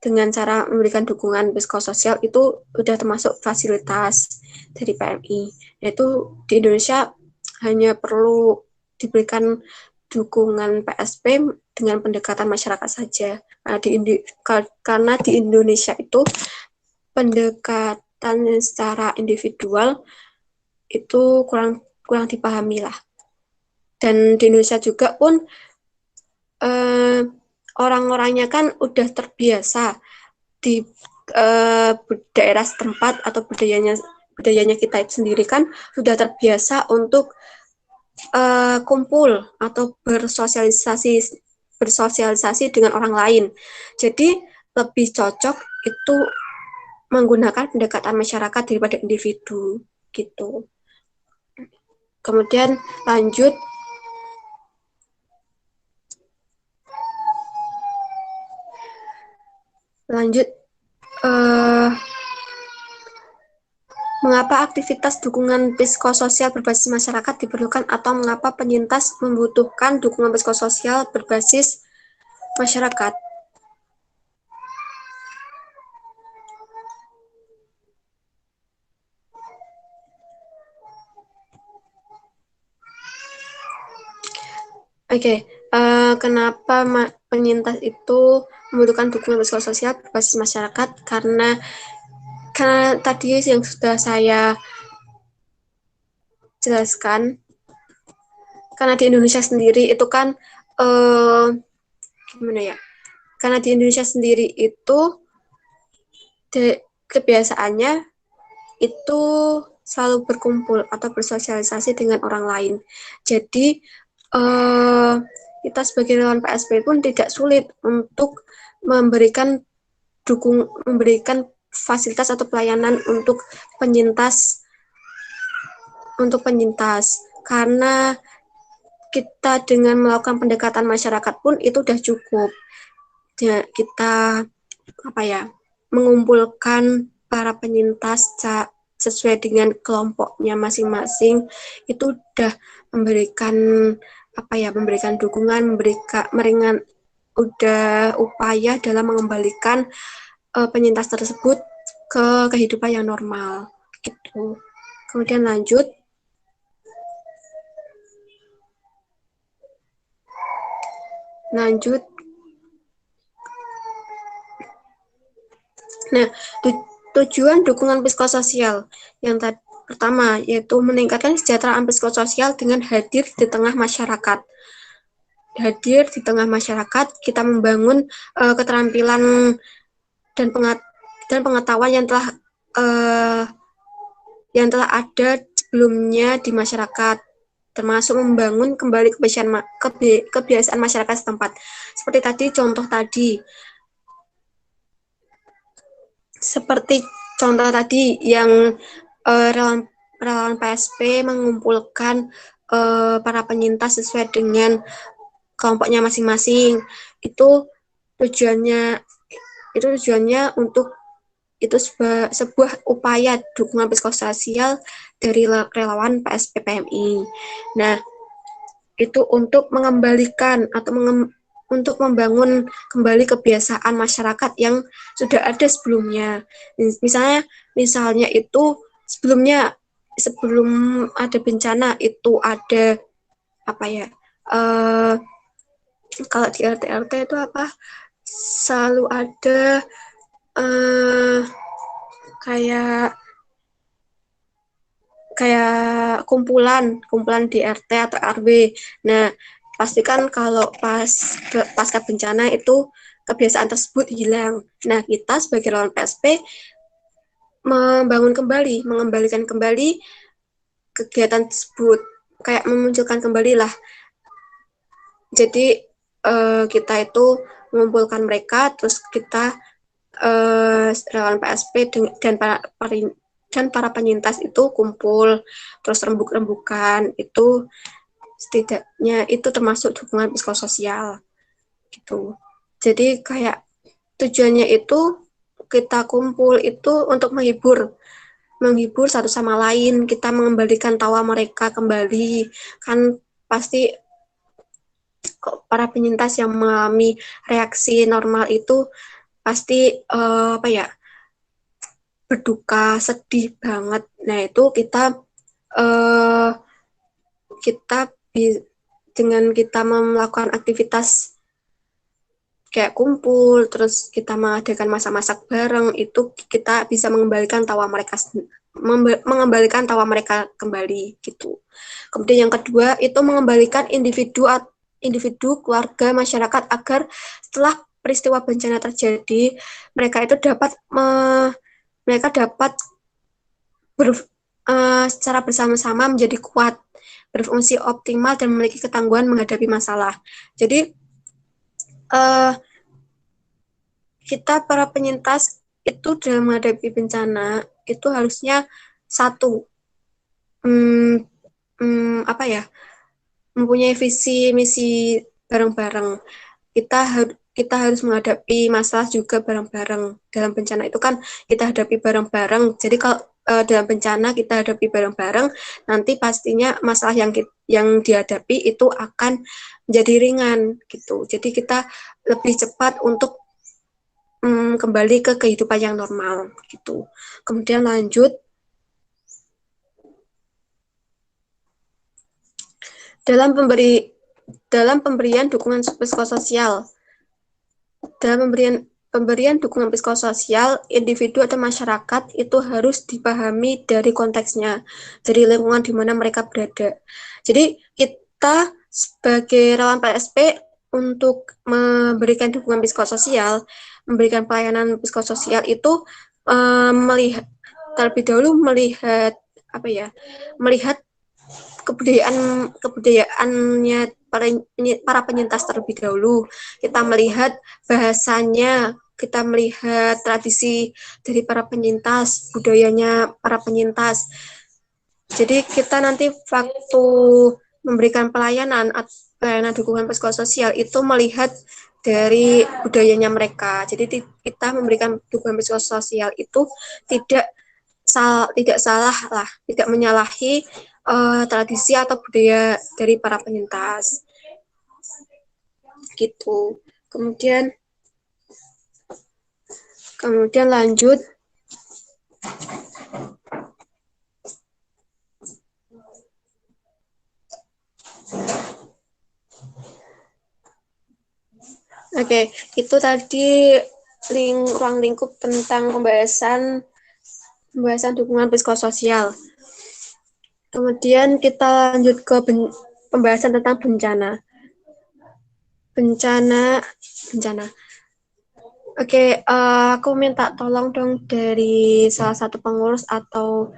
dengan cara memberikan dukungan psikososial itu udah termasuk fasilitas dari PMI. Yaitu di Indonesia hanya perlu diberikan dukungan PSP dengan pendekatan masyarakat saja. Karena di Indonesia itu pendekatan secara individual itu kurang dipahami lah. Dan di Indonesia juga pun orang-orangnya kan udah terbiasa di daerah setempat atau budayanya kita sendiri kan sudah terbiasa untuk kumpul atau bersosialisasi dengan orang lain. Jadi lebih cocok itu menggunakan pendekatan masyarakat daripada individu gitu. Kemudian lanjut mengapa aktivitas dukungan psikososial berbasis masyarakat diperlukan atau mengapa penyintas membutuhkan dukungan psikososial berbasis masyarakat? Oke, kenapa penyintas itu membutuhkan dukungan psikososial berbasis masyarakat? Karena tadi yang sudah saya jelaskan, karena di Indonesia sendiri itu kan gimana ya? Karena di Indonesia sendiri itu kebiasaannya itu selalu berkumpul atau bersosialisasi dengan orang lain. Jadi kita sebagai relawan PSP pun tidak sulit untuk memberikan fasilitas atau pelayanan untuk penyintas karena kita dengan melakukan pendekatan masyarakat pun itu sudah cukup. Kita mengumpulkan para penyintas sesuai dengan kelompoknya masing-masing itu sudah memberikan dukungan, udah upaya dalam mengembalikan penyintas tersebut ke kehidupan yang normal gitu. Kemudian lanjut nah, tujuan dukungan psikososial yang pertama yaitu meningkatkan kesejahteraan psikososial dengan hadir di tengah masyarakat. Hadir di tengah masyarakat, kita membangun keterampilan dan pengetahuan yang telah ada sebelumnya di masyarakat, termasuk membangun kembali kebiasaan masyarakat setempat. Seperti tadi contoh yang relawan PSP mengumpulkan para penyintas sesuai dengan kelompoknya masing-masing. Itu tujuannya untuk itu sebuah upaya dukungan psikososial dari relawan PSP PMI. Nah, itu untuk mengembalikan atau untuk membangun kembali kebiasaan masyarakat yang sudah ada sebelumnya. Misalnya itu sebelum ada bencana itu ada kalau di RT itu selalu ada kayak kumpulan di RT atau RW. Nah, pastikan kalau pasca bencana itu kebiasaan tersebut hilang. Nah, kita sebagai relawan PSP mengembalikan kembali kegiatan tersebut, kayak memunculkan kembali lah. Jadi kita itu mengumpulkan mereka, terus kita relawan PSP dan para penyintas itu kumpul, terus rembuk-rembukan, itu setidaknya itu termasuk dukungan psikososial gitu. Jadi kayak tujuannya itu kita kumpul itu untuk menghibur satu sama lain, kita mengembalikan tawa mereka kembali. Kan pasti para penyintas yang mengalami reaksi normal itu pasti berduka, sedih banget. Nah, itu uh, dengan kita melakukan aktivitas kayak kumpul, terus kita mengadakan masak-masak bareng, itu kita bisa mengembalikan tawa mereka kembali gitu. Kemudian yang kedua itu mengembalikan individu, keluarga, masyarakat agar setelah peristiwa bencana terjadi mereka itu dapat secara bersama-sama menjadi kuat, berfungsi optimal dan memiliki ketangguhan menghadapi masalah. Jadi kita para penyintas itu dalam menghadapi bencana itu harusnya satu, mempunyai visi misi bareng-bareng. Kita harus menghadapi masalah juga bareng-bareng. Dalam bencana itu kan kita hadapi bareng-bareng. Jadi kalau dalam bencana kita hadapi bareng-bareng, nanti pastinya masalah yang dihadapi itu akan menjadi ringan gitu. Jadi kita lebih cepat untuk kembali ke kehidupan yang normal gitu. Kemudian lanjut dalam pemberian dukungan psikososial. Dalam pemberian dukungan psikososial, individu atau masyarakat itu harus dipahami dari konteksnya, dari lingkungan di mana mereka berada. Jadi kita sebagai relawan PSP untuk memberikan dukungan psikososial, memberikan pelayanan psikososial itu terlebih dahulu melihat kebudayaannya para penyintas terlebih dahulu. Kita melihat bahasanya, kita melihat tradisi dari para penyintas, budayanya para penyintas. Jadi kita nanti waktu memberikan pelayanan dukungan psikososial itu melihat dari budayanya mereka. Jadi kita memberikan dukungan psikososial itu tidak menyalahi tradisi atau budaya dari para penyintas gitu. Kemudian lanjut itu tadi ruang lingkup tentang pembahasan dukungan psikososial. Kemudian kita lanjut ke pembahasan tentang bencana. Aku minta tolong dong dari salah satu pengurus atau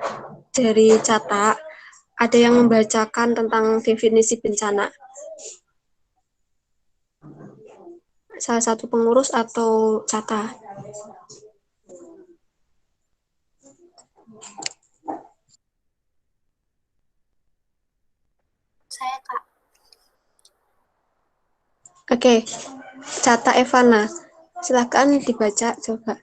dari Cata, ada yang membacakan tentang definisi bencana. Salah satu pengurus atau Cata. Saya, Kak. Cata Evana, silakan dibaca coba.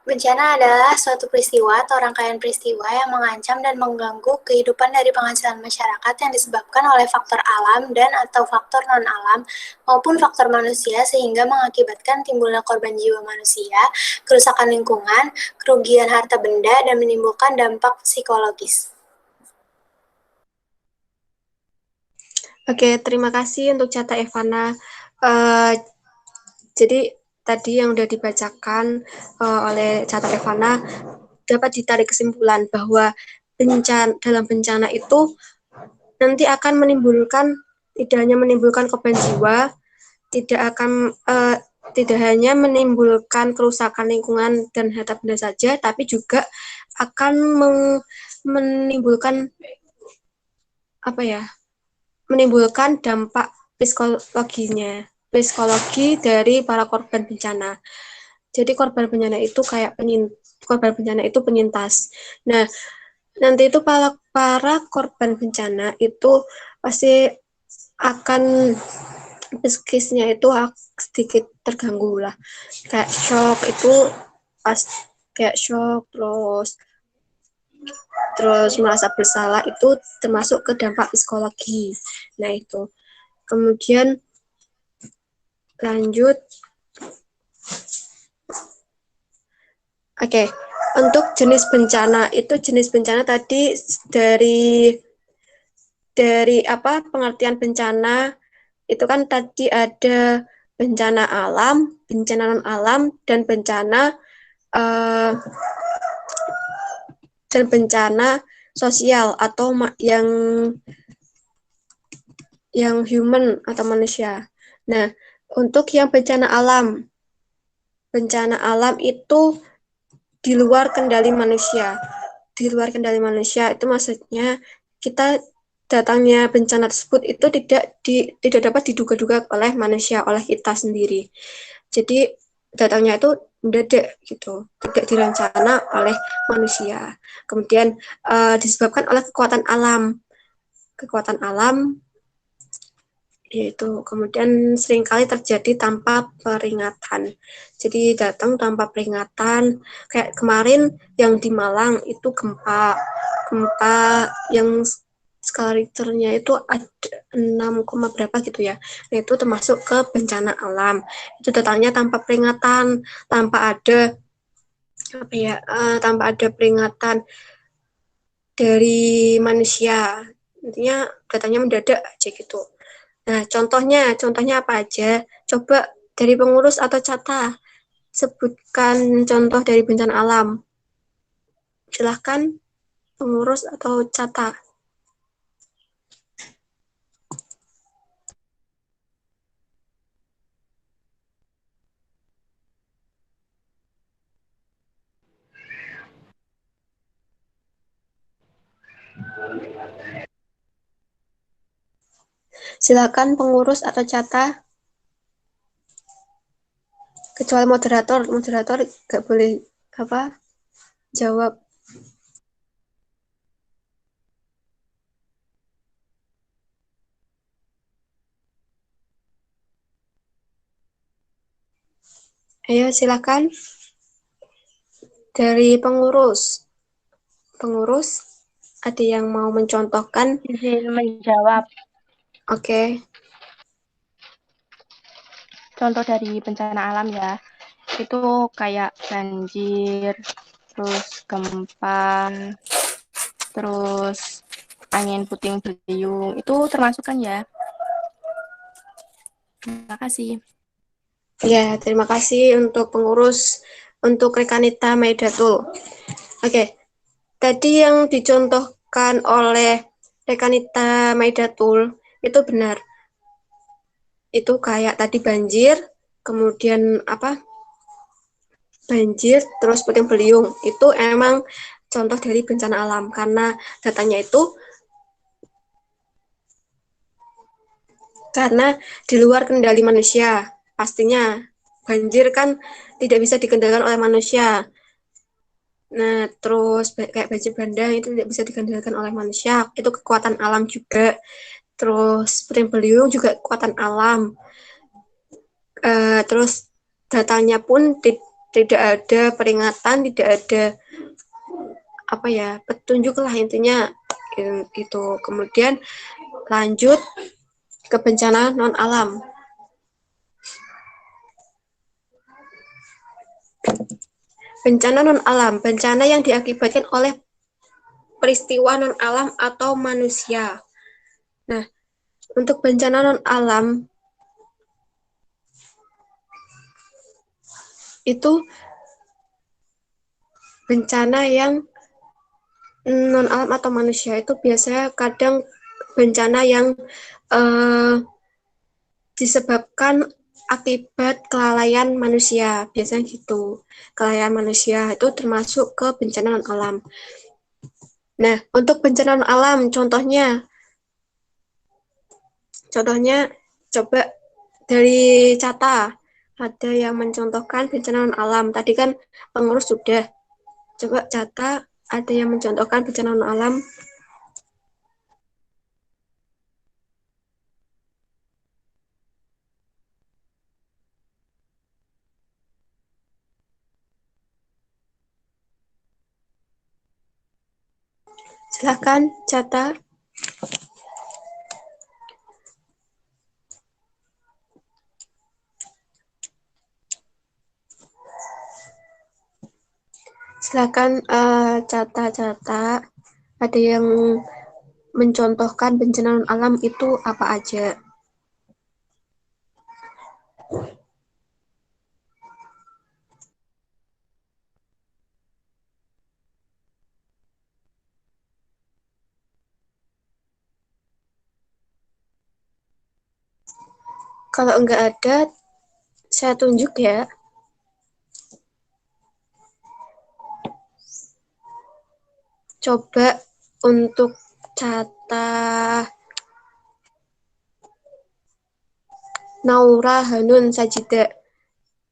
Bencana adalah suatu peristiwa atau rangkaian peristiwa yang mengancam dan mengganggu kehidupan dari penghasilan masyarakat yang disebabkan oleh faktor alam dan atau faktor non-alam maupun faktor manusia sehingga mengakibatkan timbulnya korban jiwa manusia, kerusakan lingkungan, kerugian harta benda, dan menimbulkan dampak psikologis. Terima kasih untuk Cata Evana. Jadi tadi yang sudah dibacakan oleh Cata Evana dapat ditarik kesimpulan bahwa dalam bencana itu nanti akan menimbulkan, tidak hanya menimbulkan korban jiwa, tidak hanya menimbulkan kerusakan lingkungan dan harta benda saja, tapi juga akan menimbulkan menimbulkan dampak psikologi dari para korban bencana. Jadi korban bencana itu penyintas. Nah, nanti itu para korban bencana itu pasti akan psikisnya itu sedikit terganggu lah. Kayak shock itu kayak shock, terus merasa bersalah, itu termasuk ke dampak psikologi. Nah, itu. Kemudian lanjut. Oke. Untuk jenis bencana tadi dari pengertian bencana itu kan tadi ada bencana alam, bencana non alam, dan bencana sosial atau yang human atau manusia. Nah, untuk yang bencana alam itu di luar kendali manusia. Di luar kendali manusia itu maksudnya kita datangnya bencana tersebut itu tidak dapat diduga-duga oleh manusia, oleh kita sendiri. Jadi datangnya itu mendadak gitu, tidak direncana oleh manusia. Kemudian disebabkan oleh kekuatan alam yaitu kemudian seringkali terjadi tanpa peringatan. Jadi datang tanpa peringatan, kayak kemarin yang di Malang itu gempa yang skala Richternya itu ada 6, berapa gitu ya. Nah, itu termasuk ke bencana alam. Itu datangnya tanpa peringatan, tanpa ada peringatan dari manusia. Intinya datangnya mendadak aja gitu. Nah, contohnya apa aja? Coba dari pengurus atau Cata, sebutkan contoh dari bencana alam. Silahkan pengurus atau Cata. Silakan pengurus atau Cata. Kecuali moderator nggak boleh jawab. Ayo silakan dari pengurus ada yang mau mencontohkan? Izin menjawab. Oke. Contoh dari bencana alam ya, itu kayak banjir, terus gempa, terus angin puting beliung, itu termasuk kan ya? Terima kasih. Ya, terima kasih untuk pengurus, untuk Rekanita Maidatul. Oke, tadi yang dicontohkan oleh Rekanita Maidatul itu benar. Itu kayak tadi banjir, kemudian banjir, terus puting beliung. Itu emang contoh dari bencana alam, karena datanya itu karena di luar kendali manusia. Pastinya banjir kan tidak bisa dikendalikan oleh manusia. Nah, terus kayak banjir bandang itu tidak bisa dikendalikan oleh manusia. Itu kekuatan alam juga. Terus puting beliung juga kekuatan alam. Terus datanya pun tidak ada peringatan, tidak ada petunjuk lah intinya itu. Kemudian lanjut ke bencana non alam. Bencana non alam, bencana yang diakibatkan oleh peristiwa non alam atau manusia. Nah, untuk bencana non alam itu bencana yang non alam atau manusia itu biasanya kadang bencana yang disebabkan akibat kelalaian manusia. Biasanya gitu. Kelalaian manusia itu termasuk ke bencana non alam. Nah, untuk bencana non alam contohnya coba dari Cata ada yang mencontohkan bencana non alam. Tadi kan pengurus sudah. Coba Cata ada yang mencontohkan bencana non alam. Silakan Cata. Silakan Cata. Ada yang mencontohkan bencana non alam itu apa aja? Kalau enggak ada, saya tunjuk ya. Coba untuk Cata Naura Hanun Sajida.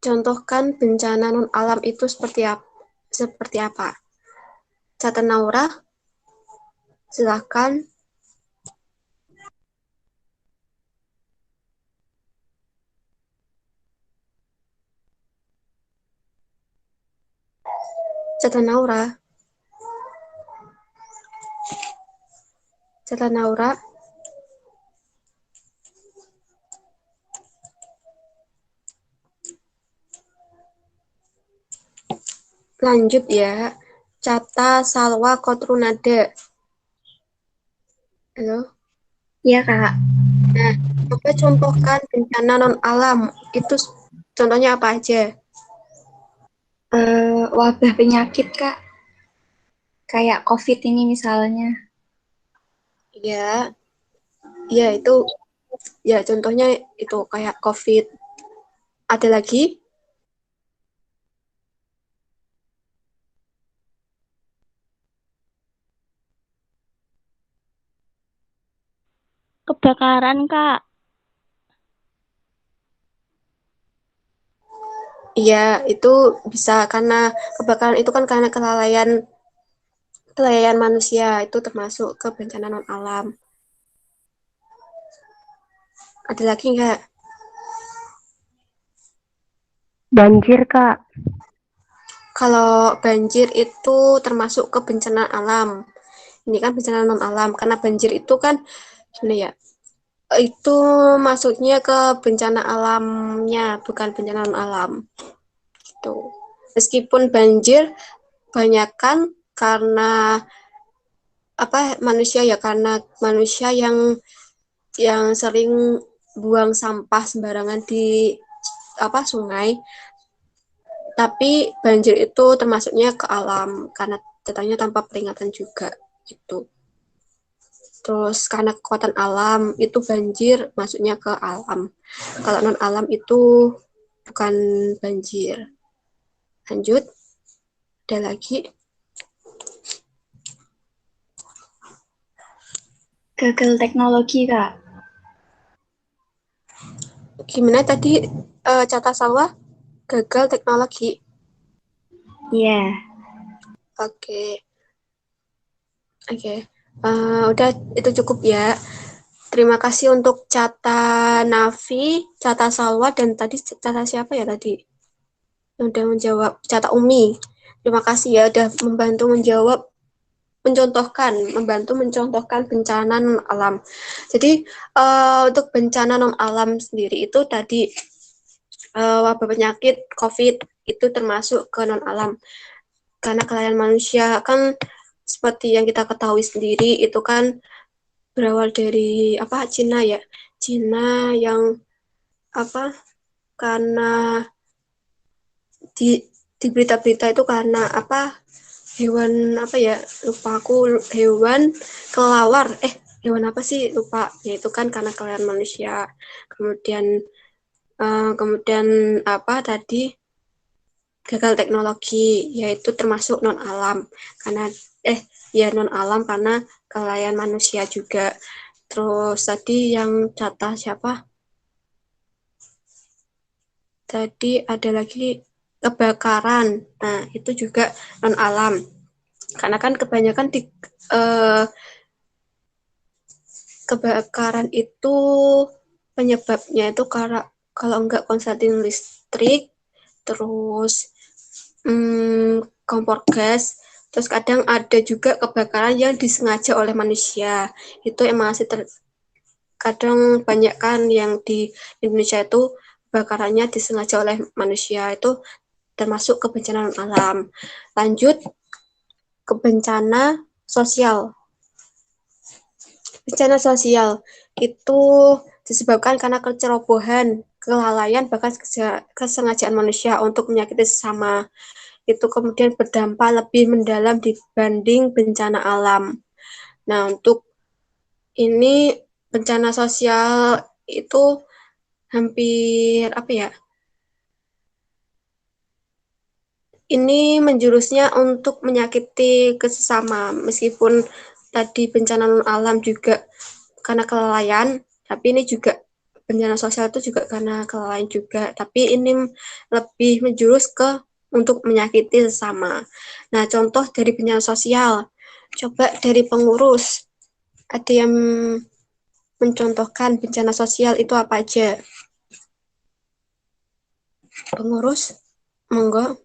Contohkan bencana non alam itu seperti apa? Cata Naura, silakan. Cata Naura. Cata Naura. Lanjut ya. Cata Salwa Kotrunada. Halo? Iya, Kak. Nah, coba contohkan bencana non alam. Itu contohnya apa aja? Wabah penyakit, Kak. Kayak COVID ini misalnya. Ya, ya itu ya contohnya itu kayak COVID. Ada lagi? Kebakaran, Kak. Iya, itu bisa karena kebakaran itu kan karena kelalaian manusia, itu termasuk ke bencana non alam. Ada lagi nggak? Banjir, Kak. Kalau banjir itu termasuk ke bencana alam. Ini kan bencana non alam karena banjir itu kan gimana ya? Itu masuknya ke bencana alamnya, bukan bencana non alam. Gitu. Meskipun banjir banyakkan karena manusia ya, karena manusia yang sering buang sampah sembarangan di sungai, tapi banjir itu termasuknya ke alam karena datangnya tanpa peringatan juga gitu. Terus karena kekuatan alam itu banjir masuknya ke alam. Kalau non alam itu bukan banjir. Lanjut. Ada lagi? Gagal teknologi, Kak. Gimana tadi Cata Salwa? Gagal teknologi. Iya. Oke. Udah itu cukup ya. Terima kasih untuk Cata Navi, Cata Salwa, dan tadi Cata siapa ya tadi? Yang udah menjawab, Cata Umi. Terima kasih ya udah membantu mencontohkan bencana non alam. Jadi untuk bencana non alam sendiri itu tadi wabah penyakit COVID itu termasuk ke non alam. Karena kelalaian manusia kan seperti yang kita ketahui sendiri itu kan berawal dari Cina ya. Cina yang karena di berita-berita itu karena hewan lupa aku, hewan kelelawar hewan apa sih lupa, yaitu kan karena kelainan manusia. Kemudian apa tadi, gagal teknologi, yaitu termasuk non alam karena non alam karena kelalaian manusia juga. Terus tadi yang jatah siapa? Tadi ada lagi kebakaran. Nah, itu juga non alam. Karena kan kebanyakan kebakaran itu penyebabnya itu karena kalau enggak konsleting listrik, terus kompor gas, terus kadang ada juga kebakaran yang disengaja oleh manusia. Itu emang masih kadang banyak kan yang di Indonesia itu kebakarannya disengaja oleh manusia, itu termasuk kebencanaan alam. Lanjut ke bencana sosial. Bencana sosial itu disebabkan karena kecerobohan, kelalaian, bahkan kesengajaan manusia untuk menyakiti sesama. Itu kemudian berdampak lebih mendalam dibanding bencana alam. Nah, untuk ini bencana sosial itu hampir apa ya? Ini menjurusnya untuk menyakiti kesesama, meskipun tadi bencana non alam juga karena kelalaian, tapi ini juga bencana sosial itu juga karena kelalaian juga, tapi ini lebih menjurus ke untuk menyakiti sesama. Nah, contoh dari bencana sosial, coba dari pengurus, ada yang mencontohkan bencana sosial itu apa aja? Pengurus, monggo.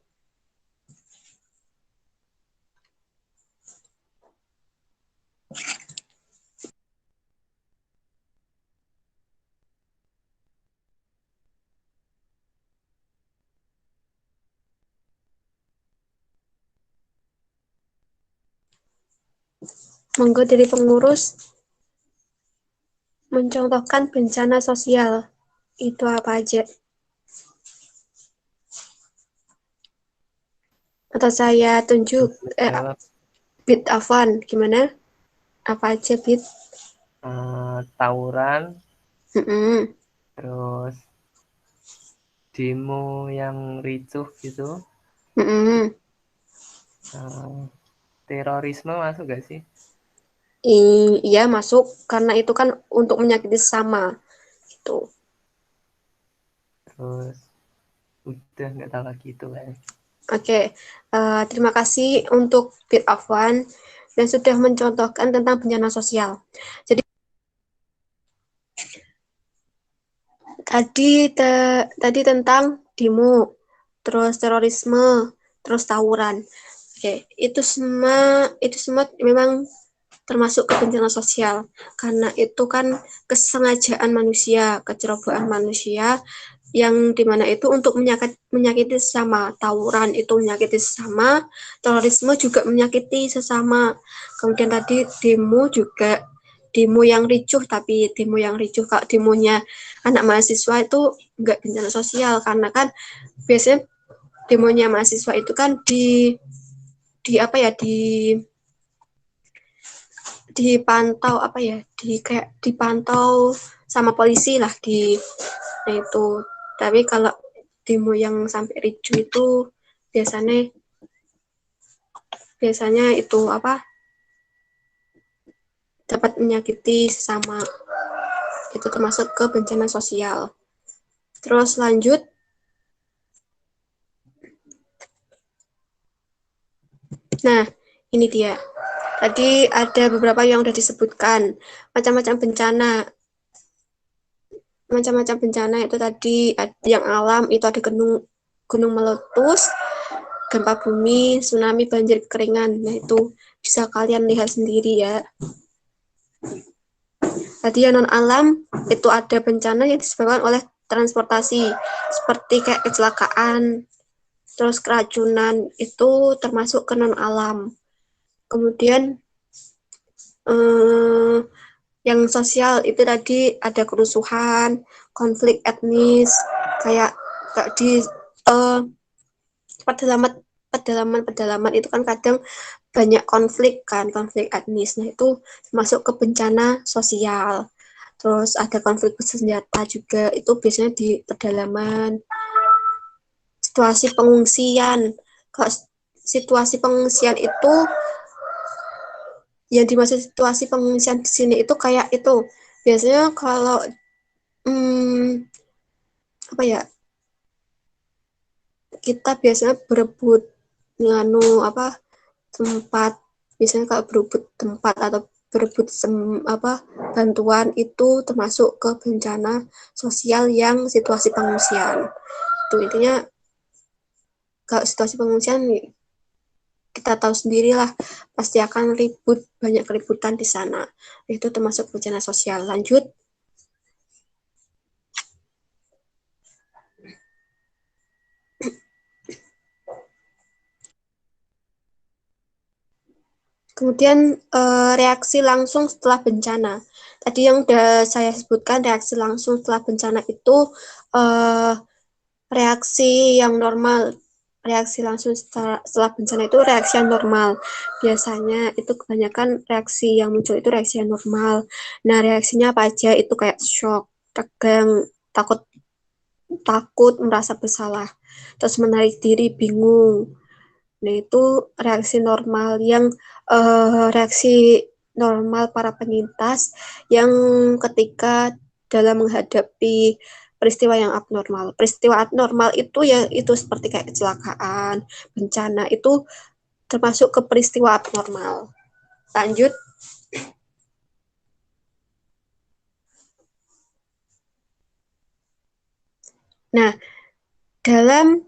Monggo dari pengurus mencontohkan bencana sosial itu apa aja? Atau saya tunjuk Jawab. Bit Afwan, gimana? Apa aja Bit? Tawuran, Mm-mm. terus demo yang ricuh gitu, Mm-mm. terorisme masuk gak sih? Iya masuk karena itu kan untuk menyakiti sesama gitu. Terus udah nggak tahu lagi itu kan. Oke, terima kasih untuk Bit Afwan dan sudah mencontohkan tentang bencana sosial. Jadi tadi tentang demo, terus terorisme, terus tawuran. Oke, itu semua memang termasuk ke bencana sosial karena itu kan kesengajaan manusia, kecerobohan manusia yang dimana itu untuk menyakiti sesama. Tawuran itu menyakiti sesama, terorisme juga menyakiti sesama. Kemudian tadi demo juga, demo yang ricuh, tapi demo yang ricuh kalau demonya anak mahasiswa itu enggak bencana sosial karena kan biasanya demonya mahasiswa itu kan di apa ya, dipantau apa ya, kayak dipantau sama polisi lah nah itu. Tapi kalau demo yang sampai ricu itu biasanya itu apa, dapat menyakiti sesama, itu termasuk ke bencana sosial. Terus lanjut, nah ini dia tadi ada beberapa yang udah disebutkan macam-macam bencana itu tadi. Yang alam itu ada gunung meletus, gempa bumi, tsunami, banjir, kekeringan. Nah, itu bisa kalian lihat sendiri ya. Tadi yang non-alam itu ada bencana yang disebabkan oleh transportasi, seperti kayak kecelakaan, terus keracunan, itu termasuk ke non-alam. Kemudian yang sosial itu tadi ada kerusuhan, konflik etnis, kayak di pedalaman itu kan kadang banyak konflik etnis. Nah, itu masuk ke bencana sosial. Terus ada konflik bersenjata juga, itu biasanya di pedalaman. Situasi pengungsian. Kalau situasi pengungsian itu, yang dimaksud situasi pengungsian di sini itu kayak itu. Biasanya kalau apa ya, kita biasanya berebut tempat, biasanya kalau berebut tempat atau berebut bantuan itu termasuk ke bencana sosial yang situasi pengungsian. Itu intinya, kalau situasi pengungsian kita tahu sendirilah, pasti akan banyak keributan di sana. Itu termasuk bencana sosial. Lanjut. Kemudian reaksi langsung setelah bencana. Tadi yang sudah saya sebutkan, reaksi langsung setelah bencana itu reaksi yang normal. Reaksi langsung setelah bencana itu reaksi yang normal. Biasanya itu kebanyakan reaksi yang muncul itu reaksi yang normal. Nah, reaksinya apa aja? Itu kayak shock, tegang, takut, merasa bersalah, terus menarik diri, bingung. Nah, itu reaksi normal reaksi normal para penyintas yang ketika dalam menghadapi peristiwa yang abnormal. Peristiwa abnormal itu ya itu seperti kayak kecelakaan, bencana, itu termasuk ke peristiwa abnormal. Lanjut. Nah, dalam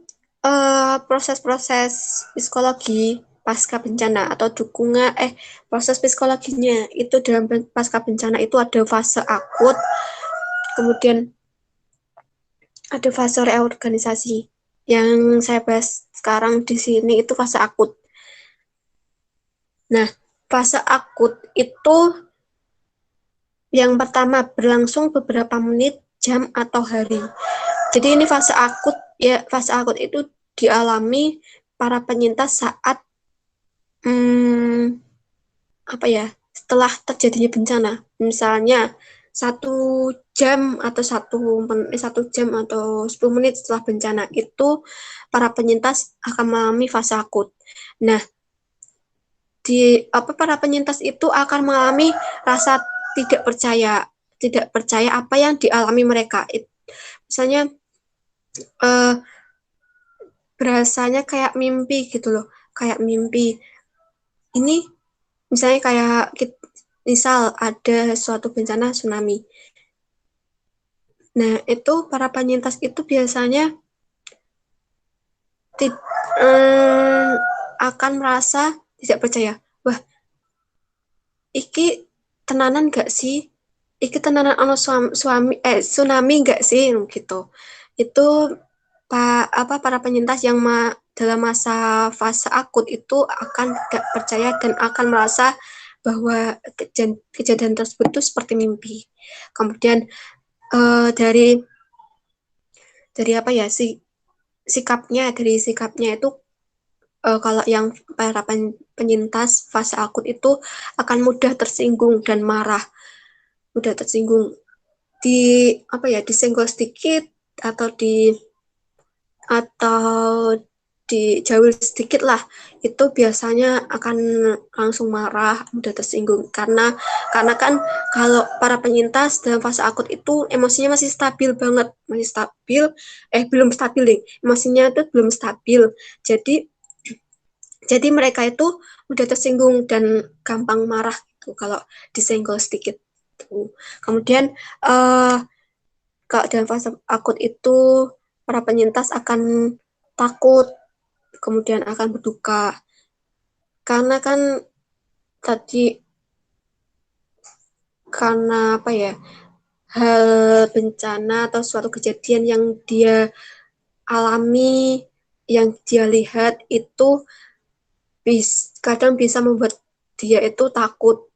proses-proses psikologi pasca bencana atau proses psikologinya itu dalam pasca bencana itu ada fase akut, kemudian ada fase reorganisasi. Yang saya bahas sekarang di sini itu fase akut. Nah, fase akut itu yang pertama berlangsung beberapa menit, jam, atau hari. Jadi ini fase akut ya. Fase akut itu dialami para penyintas saat setelah terjadinya bencana. Misalnya 1 jam atau 10 menit setelah bencana itu para penyintas akan mengalami fase akut. Nah, para penyintas itu akan mengalami rasa tidak percaya apa yang dialami mereka. Misalnya berasanya kayak mimpi gitu loh, kayak mimpi. Ini misalnya kayak misal ada suatu bencana tsunami. Nah, itu para penyintas itu biasanya akan merasa tidak percaya. Wah, iki tenanan gak sih? Iki tenanan ono tsunami gak sih? Gitu. Itu para penyintas yang dalam masa fase akut itu akan tidak percaya dan akan merasa bahwa kejadian tersebut itu seperti mimpi. Kemudian dari sikapnya itu kalau yang para penyintas fase akut itu akan mudah tersinggung dan marah, mudah tersinggung, disenggol sedikit atau dijauh sedikit lah, itu biasanya akan langsung marah, mudah tersinggung, karena kan kalau para penyintas dalam fase akut itu emosinya masih stabil banget, belum stabil deh, emosinya itu belum stabil, jadi mereka itu mudah tersinggung dan gampang marah gitu kalau disenggol sedikit. Kemudian kalau dalam fase akut itu para penyintas akan takut, kemudian akan berduka, karena kan tadi karena hal bencana atau suatu kejadian yang dia alami, yang dia lihat itu kadang bisa membuat dia itu takut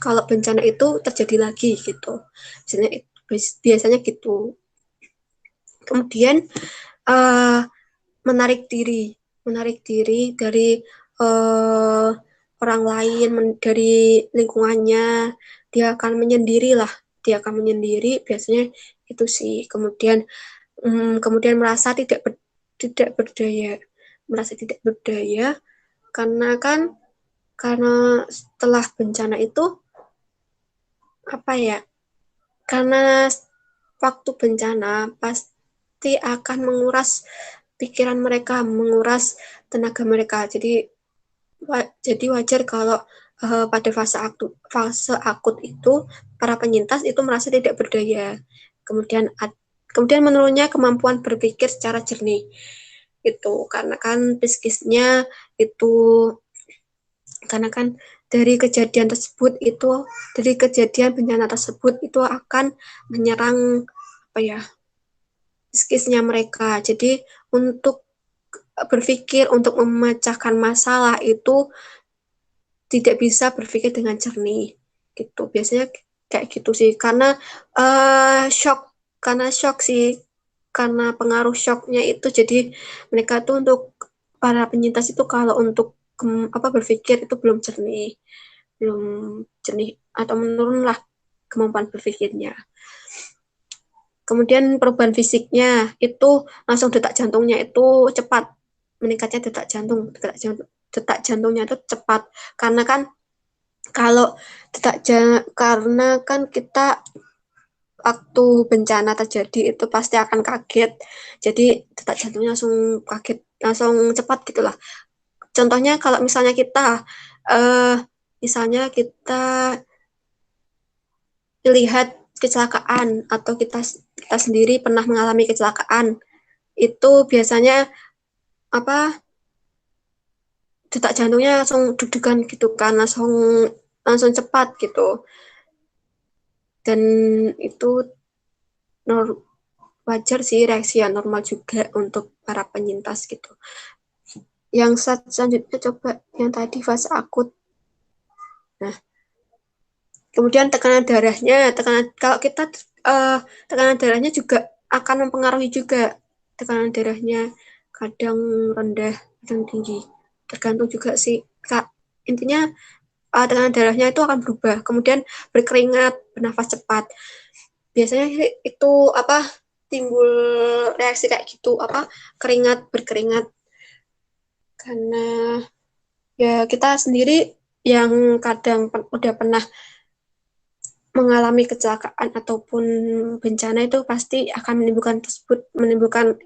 kalau bencana itu terjadi lagi gitu. Biasanya gitu. Kemudian menarik diri dari orang lain, dari lingkungannya. Dia akan menyendiri biasanya itu sih. Kemudian merasa tidak berdaya karena setelah bencana itu apa ya? Karena waktu bencana pasti akan menguras pikiran mereka, menguras tenaga mereka. Jadi wajar kalau pada fase akut itu para penyintas itu merasa tidak berdaya. Kemudian menurunnya kemampuan berpikir secara jernih. Itu karena kan psikisnya itu karena kan dari kejadian bencana tersebut itu akan menyerang psikisnya mereka. Jadi untuk berpikir untuk memecahkan masalah itu tidak bisa berpikir dengan jernih gitu. Biasanya kayak gitu sih karena shock sih, karena pengaruh shocknya itu. Jadi mereka tuh untuk para penyintas itu kalau untuk berpikir itu belum jernih atau menurunlah kemampuan berpikirnya. Kemudian perubahan fisiknya itu langsung detak jantungnya itu cepat, meningkatnya detak jantungnya itu cepat karena kan kita waktu bencana terjadi itu pasti akan kaget, jadi detak jantungnya langsung kaget, langsung cepat gitulah. Contohnya kalau misalnya kita lihat kecelakaan atau kita sendiri pernah mengalami kecelakaan, itu biasanya detak jantungnya langsung deg-degan gitu kan, langsung cepat gitu. Dan itu wajar sih, reaksi yang normal juga untuk para penyintas gitu. Yang selanjutnya coba yang tadi fase akut. Nah, kemudian tekanan darahnya juga akan mempengaruhi juga. Tekanan darahnya kadang rendah, kadang tinggi, tergantung juga sih Kak. Intinya tekanan darahnya itu akan berubah, kemudian berkeringat, bernafas cepat. Biasanya itu timbul reaksi kayak gitu, berkeringat karena ya kita sendiri yang kadang udah pernah mengalami kecelakaan ataupun bencana itu pasti akan menimbulkan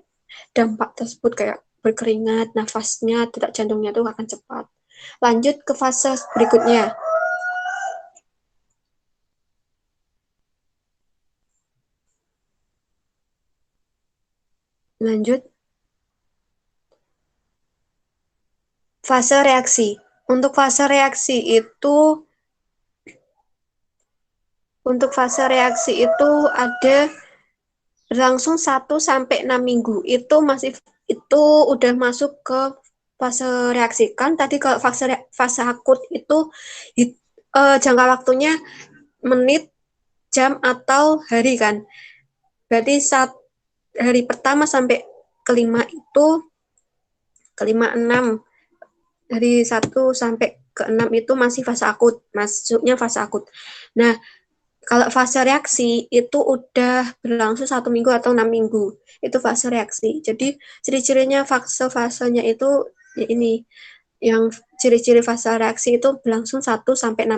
dampak tersebut, kayak berkeringat, nafasnya, detak jantungnya itu akan cepat. Lanjut ke fase berikutnya. Fase reaksi. Untuk fase reaksi itu ada berlangsung 1-6 minggu. Itu udah masuk ke fase reaksi. Kan tadi kalau fase akut itu jangka waktunya menit, jam, atau hari kan. Berarti hari pertama sampai kelima itu, kelima-enam, dari 1 sampai ke-6 itu masih fase akut, masuknya fase akut. Nah, kalau fase reaksi itu udah berlangsung 1 minggu atau 6 minggu, itu fase reaksi. Jadi ciri-cirinya fasenya itu ya ini, yang ciri-ciri fase reaksi itu berlangsung 1-6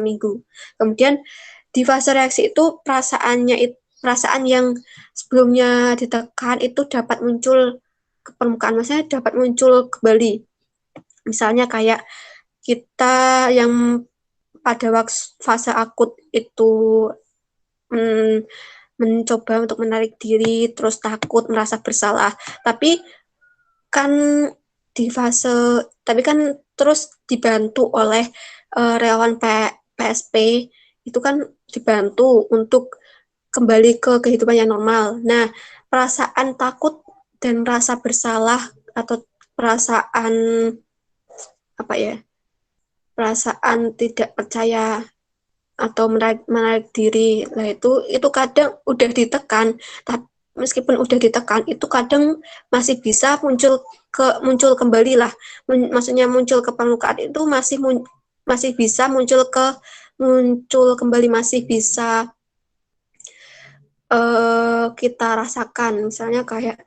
minggu. Kemudian di fase reaksi itu perasaan yang sebelumnya ditekan itu dapat muncul ke permukaan, maksudnya dapat muncul kembali. Misalnya kayak kita yang pada waktu fase akut itu mencoba untuk menarik diri, terus takut, merasa bersalah. Tapi kan terus dibantu oleh relawan PSP, itu kan dibantu untuk kembali ke kehidupan yang normal. Nah, perasaan takut dan rasa bersalah atau perasaan perasaan tidak percaya atau menarik diri lah, itu kadang udah ditekan meskipun udah ditekan itu kadang masih bisa muncul kembali lah. Maksudnya muncul ke permukaan itu masih bisa muncul kembali, masih bisa kita rasakan. Misalnya kayak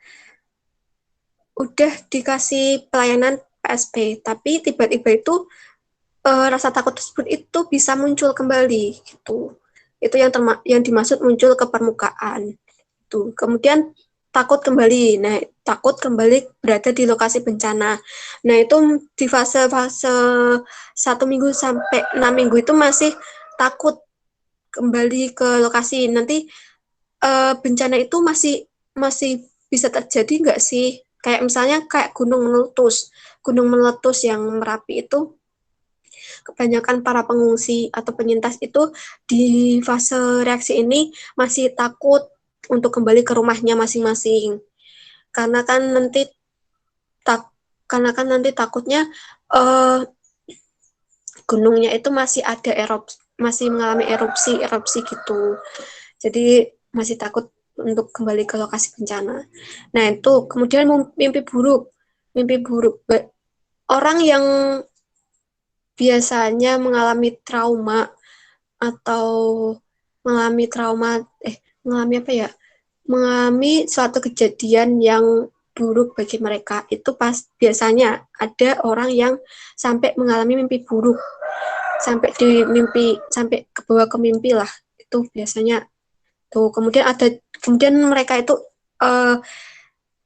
udah dikasih pelayanan PSP, tapi tiba-tiba itu rasa takut tersebut itu bisa muncul kembali gitu. Itu yang dimaksud muncul ke permukaan. Tuh. Kemudian takut kembali. Nah, takut kembali berada di lokasi bencana. Nah, itu di fase-fase 1 minggu sampai 6 minggu itu masih takut kembali ke lokasi. Nanti bencana itu masih bisa terjadi nggak sih? Kayak misalnya kayak gunung meletus yang Merapi itu, kebanyakan para pengungsi atau penyintas itu di fase reaksi ini masih takut untuk kembali ke rumahnya masing-masing. Karena kan nanti takutnya gunungnya itu masih mengalami erupsi gitu. Jadi masih takut untuk kembali ke lokasi bencana. Nah, itu kemudian mimpi buruk. Orang yang biasanya mengalami trauma atau mengalami suatu kejadian yang buruk bagi mereka, itu biasanya ada orang yang sampai mengalami mimpi buruk, sampai ke bawah ke mimpi lah, itu biasanya tuh. Kemudian mereka itu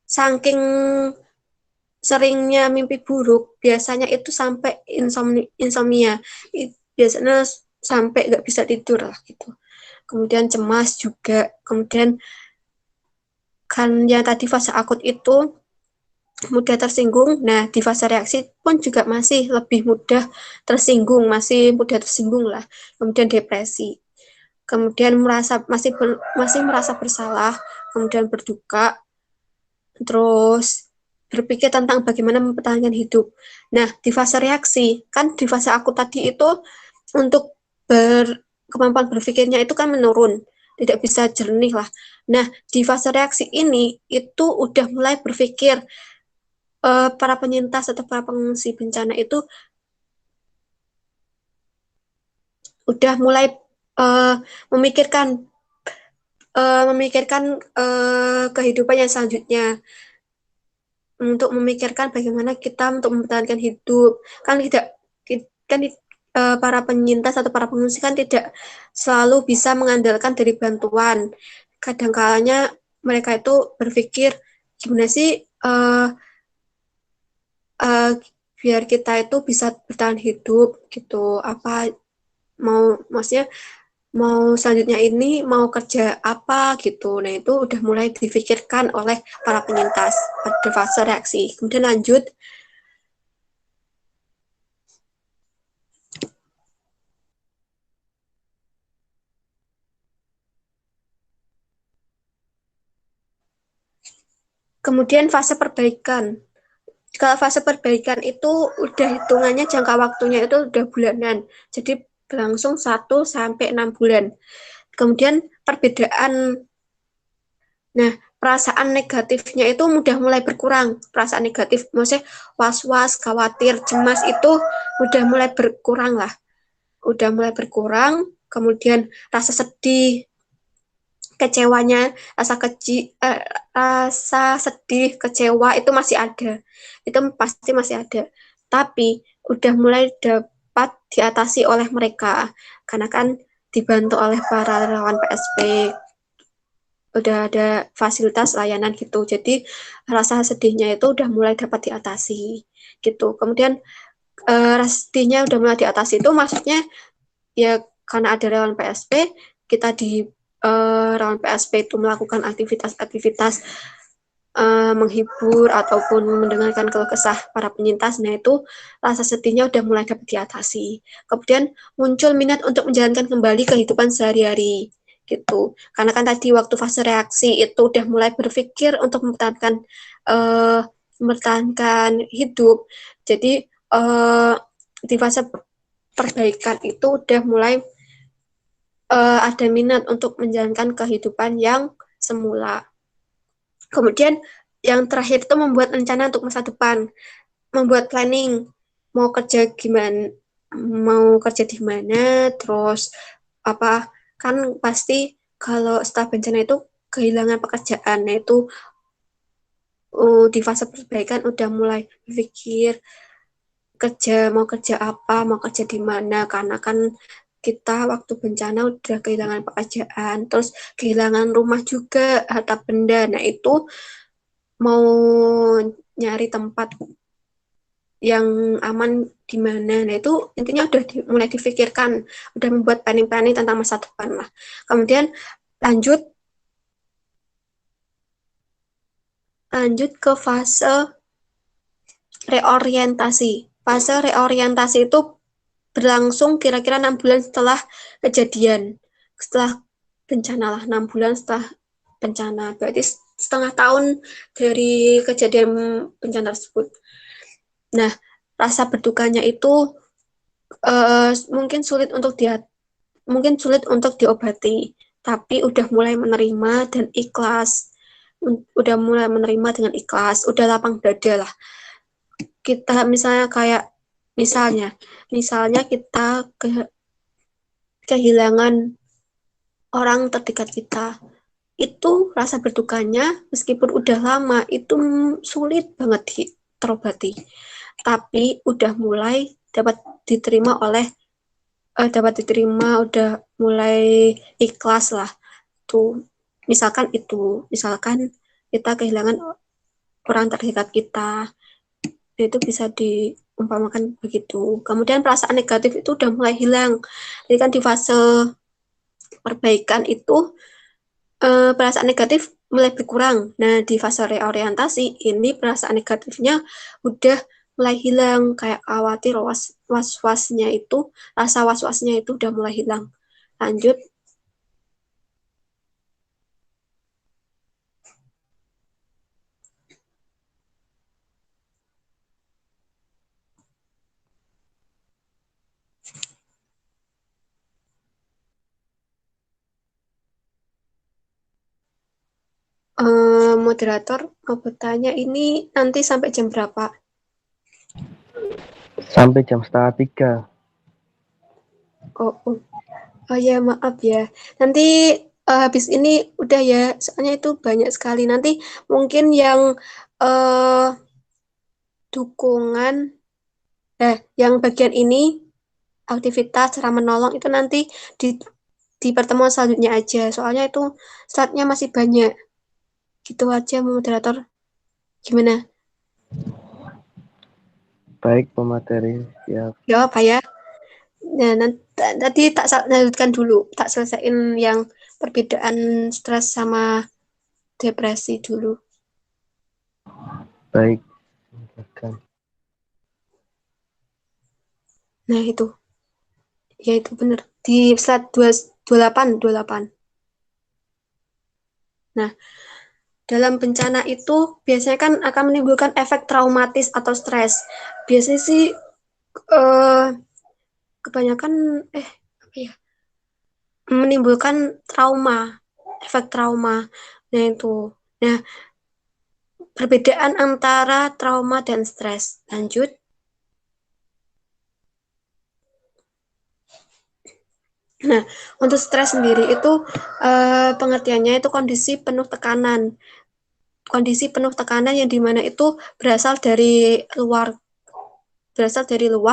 saking seringnya mimpi buruk, biasanya itu sampai insomnia. Biasanya sampai nggak bisa tidur lah gitu. Kemudian cemas juga. Kemudian kan yang tadi fase akut itu mudah tersinggung. Nah, di fase reaksi pun juga masih lebih mudah tersinggung lah. Kemudian depresi. Kemudian masih merasa bersalah, kemudian berduka, terus berpikir tentang bagaimana mempertahankan hidup. Nah, di fase reaksi, kan di fase akut tadi itu untuk kemampuan berpikirnya itu kan menurun, tidak bisa jernih lah. Nah, di fase reaksi ini itu udah mulai berpikir, para penyintas atau para pengungsi bencana itu udah mulai memikirkan kehidupan yang selanjutnya, untuk memikirkan bagaimana kita untuk mempertahankan hidup. Para penyintas atau para pengungsi kan tidak selalu bisa mengandalkan dari bantuan. Kadang-kalanya mereka itu berpikir gimana sih biar kita itu bisa bertahan hidup gitu. Maksudnya mau selanjutnya ini mau kerja apa gitu. Nah, itu udah mulai difikirkan oleh para penyintas pada fase reaksi. Kemudian lanjut. Kemudian fase perbaikan. Kalau fase perbaikan itu udah hitungannya jangka waktunya itu udah bulanan. Jadi berlangsung 1 sampai 6 bulan. Kemudian perbedaan, nah, perasaan negatifnya itu udah mulai berkurang. Perasaan negatif, maksudnya was-was, khawatir, cemas itu udah mulai berkurang lah. Udah mulai berkurang, kemudian rasa sedih, kecewanya, rasa sedih, kecewa itu masih ada. Itu pasti masih ada. Tapi udah mulai dapat diatasi oleh mereka. Karena kan dibantu oleh para relawan PSP, udah ada fasilitas layanan gitu. Jadi rasa sedihnya itu udah mulai dapat diatasi gitu. Kemudian rasa sedihnya udah mulai diatasi itu maksudnya ya karena ada relawan PSP, kita di relawan PSP itu melakukan aktivitas-aktivitas menghibur ataupun mendengarkan keluh kesah para penyintas. Nah, itu rasa sedihnya udah mulai dapat diatasi. Kemudian muncul minat untuk menjalankan kembali kehidupan sehari-hari gitu. Karena kan tadi waktu fase reaksi itu udah mulai berpikir untuk mempertahankan hidup. Jadi di fase perbaikan itu udah mulai ada minat untuk menjalankan kehidupan yang semula Kemudian yang terakhir itu membuat rencana untuk masa depan, membuat planning, mau kerja di mana, terus apa, kan pasti kalau setelah bencana itu kehilangan pekerjaan, nah itu di fase perbaikan udah mulai berpikir mau kerja apa, mau kerja di mana, karena kan kita waktu bencana udah kehilangan pekerjaan, terus kehilangan rumah juga, harta benda, nah itu mau nyari tempat yang aman di mana, nah itu intinya udah mulai difikirkan, udah membuat planning-planning tentang masa depan lah. Kemudian lanjut ke fase reorientasi. Fase reorientasi itu berlangsung kira-kira 6 bulan setelah kejadian, setelah bencana lah, 6 bulan setelah bencana, berarti setengah tahun dari kejadian bencana tersebut. Nah, rasa berdukanya itu mungkin sulit untuk diobati, tapi udah mulai menerima dan ikhlas, udah lapang dada lah. Kita misalnya kita kehilangan orang terdekat kita, itu rasa berdukanya meskipun udah lama itu sulit banget terobati, tapi udah mulai dapat diterima, udah mulai ikhlas lah tuh. Misalkan kita kehilangan orang terdekat kita, itu bisa diumpamakan begitu. Kemudian perasaan negatif itu udah mulai hilang. Jadi kan di fase perbaikan itu perasaan negatif mulai berkurang. Nah, di fase reorientasi ini perasaan negatifnya udah mulai hilang, kayak khawatir, rasa was-wasnya itu udah mulai hilang. Lanjut. Moderator mau bertanya, ini nanti sampai jam berapa? Sampai jam 2:30. Oh ya, maaf ya. Nanti habis ini udah ya, soalnya itu banyak sekali. Nanti mungkin yang dukungan, yang bagian ini aktivitas cara menolong itu nanti di pertemuan selanjutnya aja. Soalnya itu slide-nya masih banyak. Gitu aja, moderator. Gimana? Baik, pemateri. Siap. Ya apa ya? Nah, tadi tak lanjutkan dulu, tak selesaiin yang perbedaan stres sama depresi dulu. Baik. Silakan. Nah, itu. Ya, itu benar. Di slide 28. Nah, dalam bencana itu biasanya kan akan menimbulkan efek traumatis atau stres. Biasanya sih kebanyakan apa ya? Menimbulkan efek trauma. Nah, itu. Nah, perbedaan antara trauma dan stres. Lanjut. Nah, untuk stres sendiri itu pengertiannya itu kondisi penuh tekanan. Kondisi penuh tekanan yang dimana itu berasal dari luar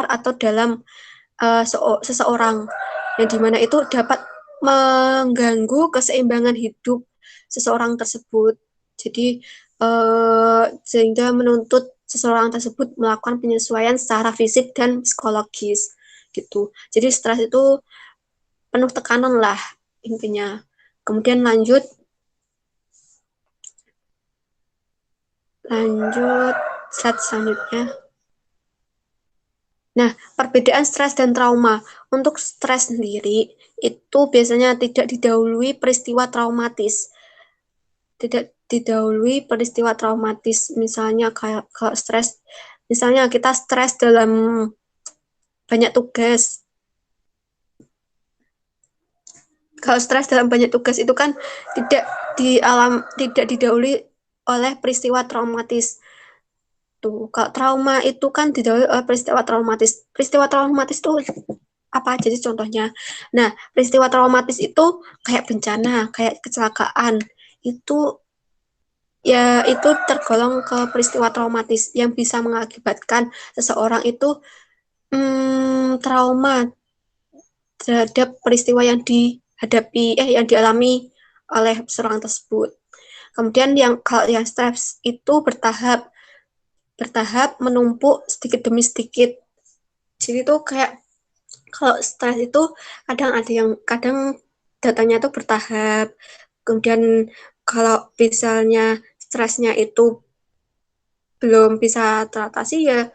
atau dalam seseorang, yang dimana itu dapat mengganggu keseimbangan hidup seseorang tersebut. Jadi sehingga menuntut seseorang tersebut melakukan penyesuaian secara fisik dan psikologis gitu. Jadi stres itu penuh tekanan lah intinya. Kemudian lanjut slide selanjutnya. Nah, perbedaan stres dan trauma. Untuk stres sendiri itu biasanya tidak didahului peristiwa traumatis. Misalnya kayak stres, misalnya kita stres dalam banyak tugas. Kalau stres dalam banyak tugas itu kan tidak didahului oleh peristiwa traumatis. Tuh, kalau trauma itu kan didahului oleh peristiwa traumatis. Peristiwa traumatis itu apa aja sih contohnya? Nah, peristiwa traumatis itu kayak bencana, kayak kecelakaan. Itu ya itu tergolong ke peristiwa traumatis yang bisa mengakibatkan seseorang itu trauma terhadap peristiwa yang yang dialami oleh seseorang tersebut. Kemudian kalau yang stres itu bertahap menumpuk sedikit demi sedikit. Jadi itu kayak kalau stres itu kadang datanya itu bertahap. Kemudian kalau misalnya stresnya itu belum bisa teratasi ya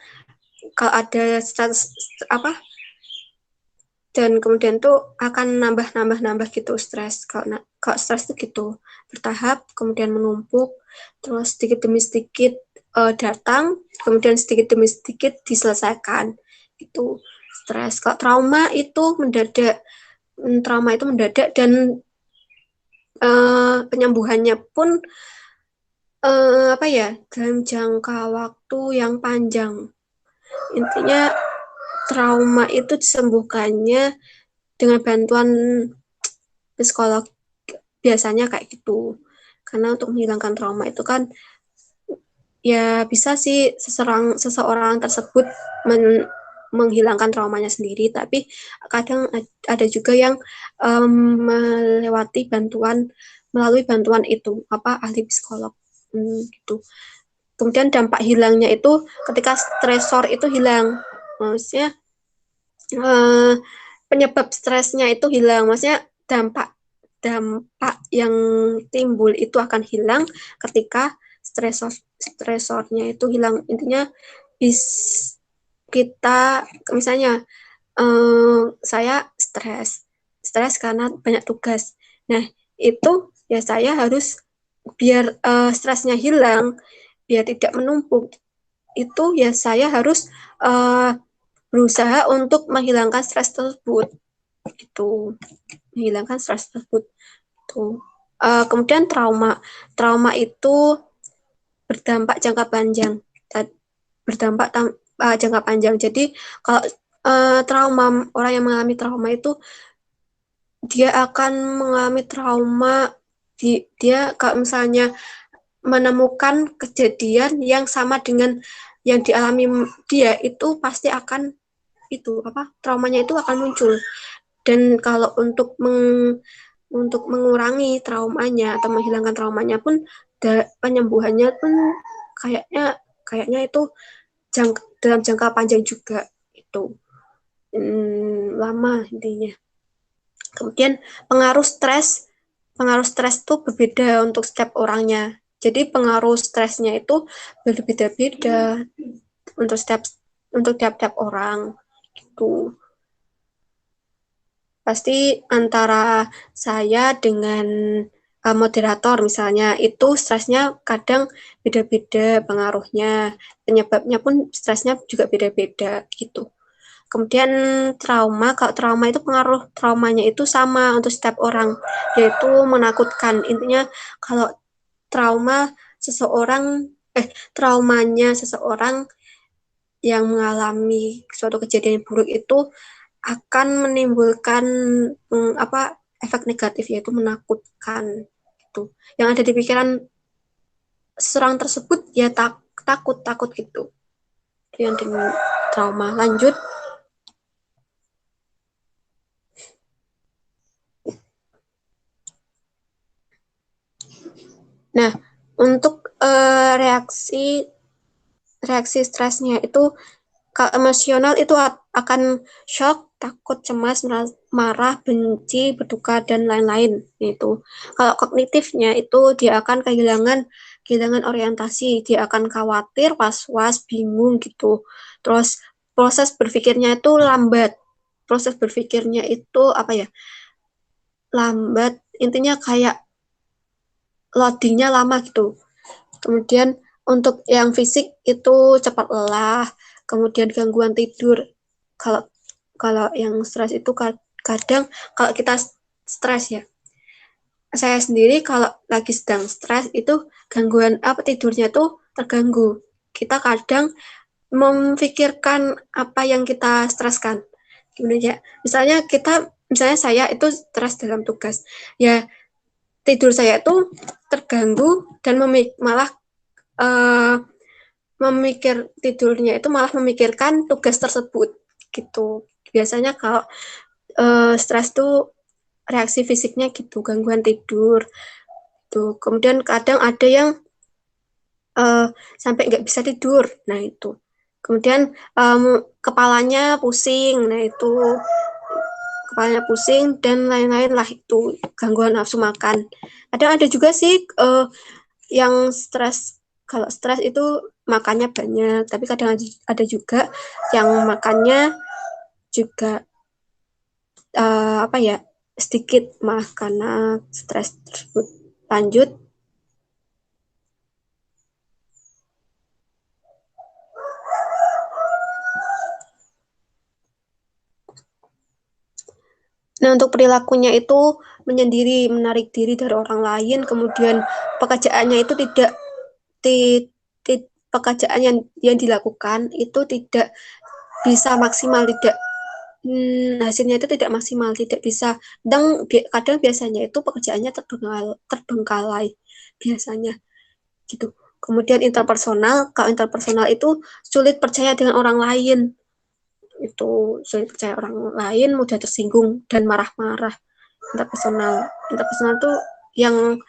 kalau ada stres dan kemudian tuh akan nambah gitu stres. Kalau stres itu gitu bertahap, kemudian menumpuk, terus sedikit demi sedikit datang, kemudian sedikit demi sedikit diselesaikan. Itu stres. Kalau trauma itu mendadak dan penyembuhannya pun dalam jangka waktu yang panjang. Intinya trauma itu disembuhkannya dengan bantuan psikolog biasanya kayak gitu. Karena untuk menghilangkan trauma itu kan ya bisa sih seseorang tersebut menghilangkan traumanya sendiri, tapi kadang ada juga yang melalui bantuan itu ahli psikolog gitu. Kemudian dampak hilangnya itu ketika stresor itu hilang, maksudnya penyebab stresnya itu hilang, maksudnya dampak yang timbul itu akan hilang ketika stresornya itu hilang. Intinya kita misalnya saya stres karena banyak tugas. Nah, itu ya saya harus biar stresnya hilang, biar tidak menumpuk. Itu ya saya harus berusaha untuk menghilangkan stres tersebut. Itu menghilangkan stres tersebut. Itu. Kemudian trauma itu berdampak jangka panjang. Jangka panjang. Jadi kalau orang yang mengalami trauma itu dia akan mengalami trauma dia kalau misalnya menemukan kejadian yang sama dengan yang dialami dia, itu pasti akan traumanya itu akan muncul. Dan kalau untuk mengurangi traumanya atau menghilangkan traumanya pun penyembuhannya pun kayaknya itu dalam jangka panjang juga itu lama intinya. Kemudian pengaruh stres itu berbeda untuk setiap orangnya. Jadi pengaruh stresnya itu berbeda-beda untuk tiap-tiap orang gitu. Pasti antara saya dengan moderator misalnya itu stresnya kadang beda-beda pengaruhnya, penyebabnya pun stresnya juga beda-beda gitu. Kemudian kalau trauma itu pengaruh traumanya itu sama untuk setiap orang, yaitu menakutkan. Intinya kalau traumanya seseorang yang mengalami suatu kejadian buruk itu akan menimbulkan efek negatif, yaitu menakutkan. Gitu. Yang ada di pikiran seseorang tersebut ya takut gitu. Itu yang dengan trauma. Lanjut. Nah, untuk reaksi stresnya itu kalau emosional itu akan shock, takut, cemas, marah, benci, berduka, dan lain-lain. Itu. Kalau kognitifnya itu dia akan kehilangan orientasi, dia akan khawatir, was-was, bingung gitu. Terus proses berpikirnya itu lambat. Proses berpikirnya itu lambat. Intinya kayak loadingnya lama gitu. Kemudian untuk yang fisik itu cepat lelah, kemudian gangguan tidur. Kalau yang stres itu kadang kalau kita stres ya, saya sendiri kalau lagi sedang stres itu gangguan tidurnya tuh terganggu. Kita kadang memikirkan apa yang kita streskan. Gimana ya? Misalnya saya itu stres dalam tugas. Ya, tidur saya itu terganggu dan malah tidurnya itu malah memikirkan tugas tersebut gitu. Biasanya kalau stres tuh reaksi fisiknya gitu, gangguan tidur tuh. Kemudian kadang ada yang sampai nggak bisa tidur. Nah itu. Kemudian kepalanya pusing. Nah itu kepalanya pusing dan lain-lain lah, itu gangguan nafsu makan. Kadang ada juga sih yang stres. Kalau stres itu makannya banyak, tapi kadang ada juga yang makannya juga sedikit malah karena stres tersebut. Lanjut. Nah, untuk perilakunya itu menyendiri, menarik diri dari orang lain, kemudian pekerjaannya itu pekerjaan yang dilakukan itu tidak bisa maksimal, hasilnya itu tidak maksimal, tidak bisa. Kadang biasanya itu pekerjaannya terbengkalai biasanya gitu. Kemudian kalau interpersonal itu sulit percaya dengan orang lain. Itu sulit percaya orang lain, mudah tersinggung dan marah-marah. Interpersonal tuh yang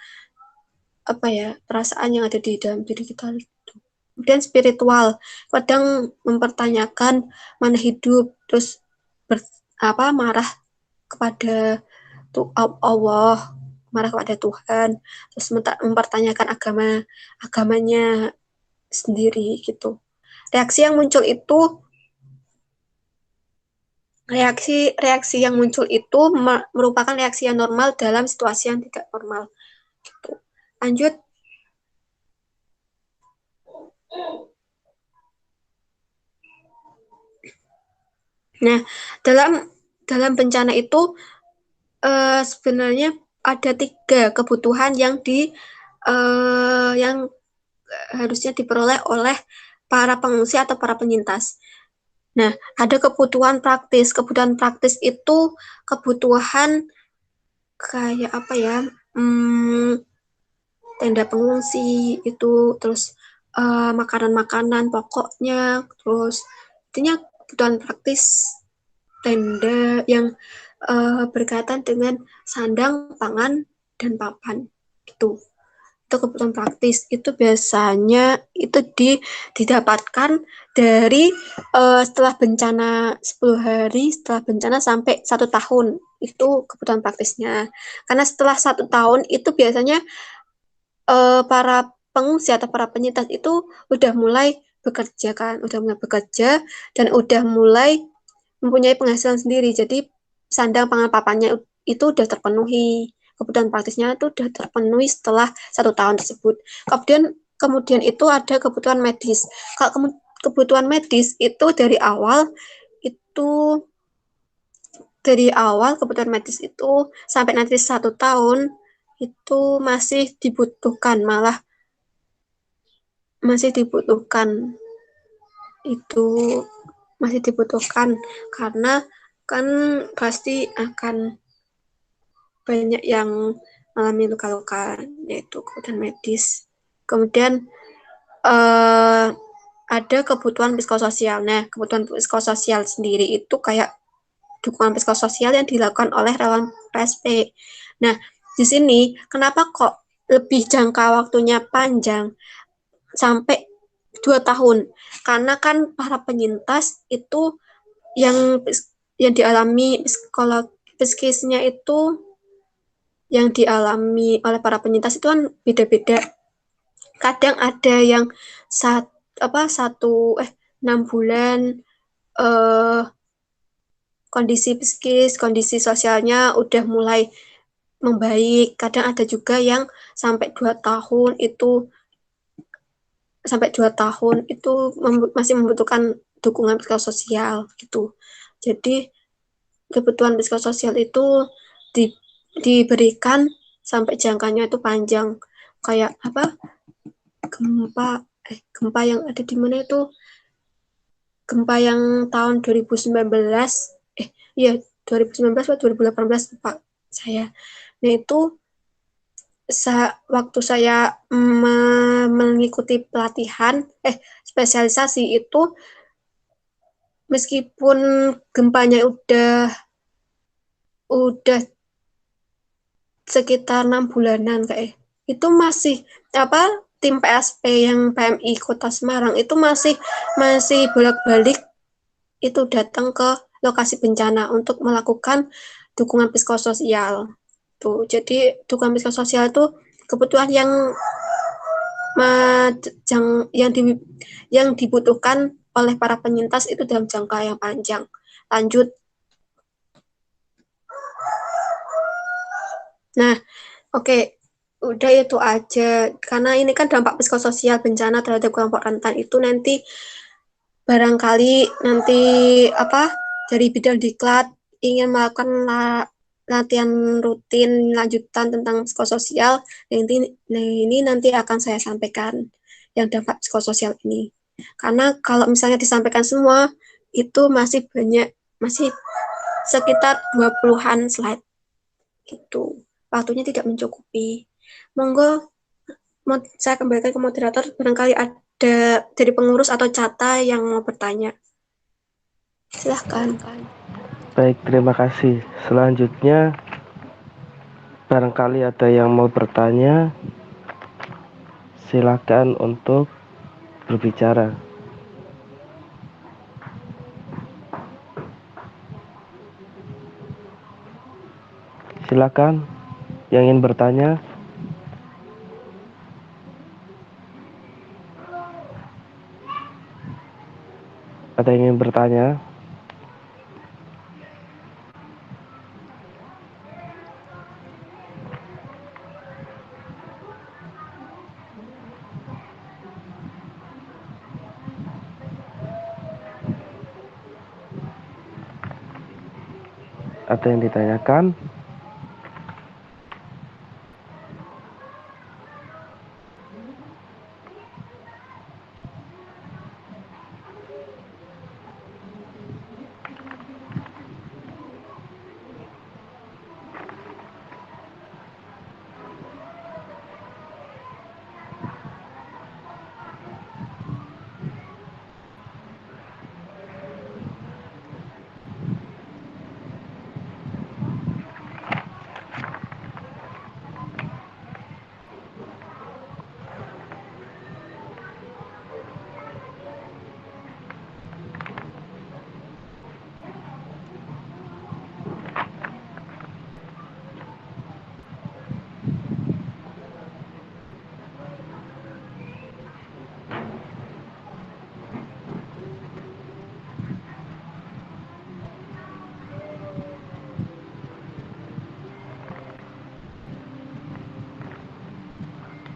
perasaan yang ada di dalam diri kita itu. Kemudian spiritual, kadang mempertanyakan mana hidup, terus marah kepada Allah, marah kepada Tuhan, terus mempertanyakan agamanya sendiri gitu. Reaksi yang muncul itu merupakan reaksi yang normal dalam situasi yang tidak normal. Gitu. Lanjut. Nah, dalam bencana itu sebenarnya ada 3 kebutuhan yang harusnya diperoleh oleh para pengungsi atau para penyintas. Nah, ada kebutuhan praktis. Kebutuhan praktis itu kebutuhan kayak tenda pengungsi itu, terus makanan-makanan pokoknya, terus intinya kebutuhan praktis tenda yang berkaitan dengan sandang, pangan, dan papan gitu. Itu kebutuhan praktis, itu biasanya itu didapatkan dari setelah bencana 10 hari, setelah bencana sampai 1 tahun, itu kebutuhan praktisnya. Karena setelah 1 tahun itu biasanya para pengungsi atau para penyintas itu udah mulai bekerja dan udah mulai mempunyai penghasilan sendiri. Jadi sandang pangan papannya itu udah terpenuhi. Kebutuhan praktisnya itu udah terpenuhi setelah 1 tahun tersebut. Kemudian itu ada kebutuhan medis. Kalau kebutuhan medis itu dari awal kebutuhan medis itu sampai nanti 1 tahun itu masih dibutuhkan, karena kan pasti akan banyak yang mengalami luka-luka, yaitu kebutuhan medis. Kemudian ada kebutuhan psikososial. Nah, kebutuhan psikososial sendiri itu kayak dukungan psikososial yang dilakukan oleh relawan PSP. Nah, di sini kenapa kok lebih jangka waktunya panjang sampai 2 tahun? Karena kan para penyintas itu yang dialami psikisnya itu yang dialami oleh para penyintas itu kan beda-beda. Kadang ada yang 6 bulan kondisi psikis, kondisi sosialnya udah mulai membaik. Kadang ada juga yang sampai 2 tahun itu masih membutuhkan dukungan psikososial gitu. Jadi kebutuhan psikososial itu diberikan sampai jangkanya itu panjang. Kayak apa? Gempa yang ada di mana itu? Gempa yang tahun 2019. Iya, 2019 atau 2018 Pak saya. Nah, itu waktu saya mengikuti pelatihan spesialisasi itu, meskipun gempanya udah sekitar 6 bulanan kayak itu masih tim PSP yang PMI Kota Semarang itu masih bolak-balik itu datang ke lokasi bencana untuk melakukan dukungan psikososial. Tuh, jadi dukungan psikososial itu kebutuhan yang dibutuhkan oleh para penyintas itu dalam jangka yang panjang. Lanjut. Nah, oke. Udah itu aja. Karena ini kan dampak psikososial bencana terhadap kelompok rentan itu nanti barangkali nanti dari bidang diklat ingin melakukan latihan rutin lanjutan tentang psikososial. Ini nanti akan saya sampaikan yang dampak psikososial ini. Karena kalau misalnya disampaikan semua itu masih banyak, masih sekitar 20-an slide gitu. Waktunya tidak mencukupi. Monggo saya kembalikan ke moderator, barangkali ada dari pengurus atau Cata yang mau bertanya. Silahkan. Baik, terima kasih. Selanjutnya, barangkali ada yang mau bertanya, silakan untuk berbicara. Silakan yang ingin bertanya. Ada yang ingin bertanya? Ada yang ditanyakan?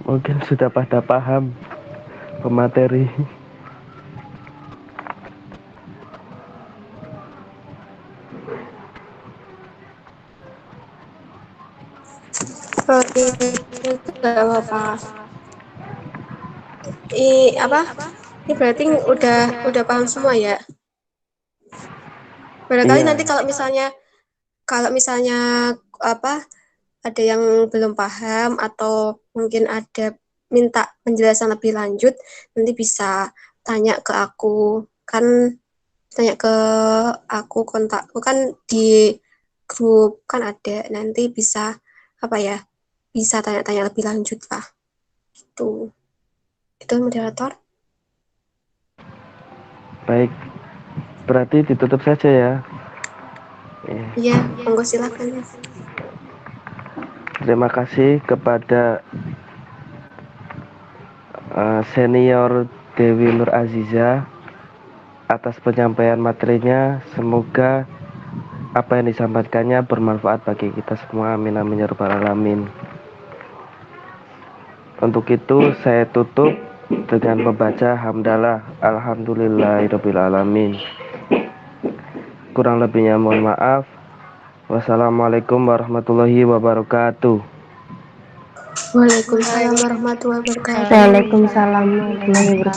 Mungkin sudah pada paham pemateri. Oke, tidak apa-apa. Ini berarti udah paham semua ya? Barangkali Iya. nanti kalau misalnya ada yang belum paham atau mungkin ada minta penjelasan lebih lanjut, nanti bisa tanya ke aku. Kontakku kan di grup kan ada, nanti bisa bisa tanya-tanya lebih lanjut lah. Itu moderator. Baik, berarti ditutup saja ya. Iya, monggo silakan. Terima kasih kepada senior Dewi Nur Aziza atas penyampaian materinya. Semoga apa yang disampaikannya bermanfaat bagi kita semua. Amin amin ya rabbal alamin. Untuk itu saya tutup dengan membaca hamdalah alhamdulillahirabbil alamin. Kurang lebihnya mohon maaf. Wassalamualaikum warahmatullahi wabarakatuh. Waalaikumsalam warahmatullahi wabarakatuh. Waalaikumsalam warahmatullahi wabarakatuh.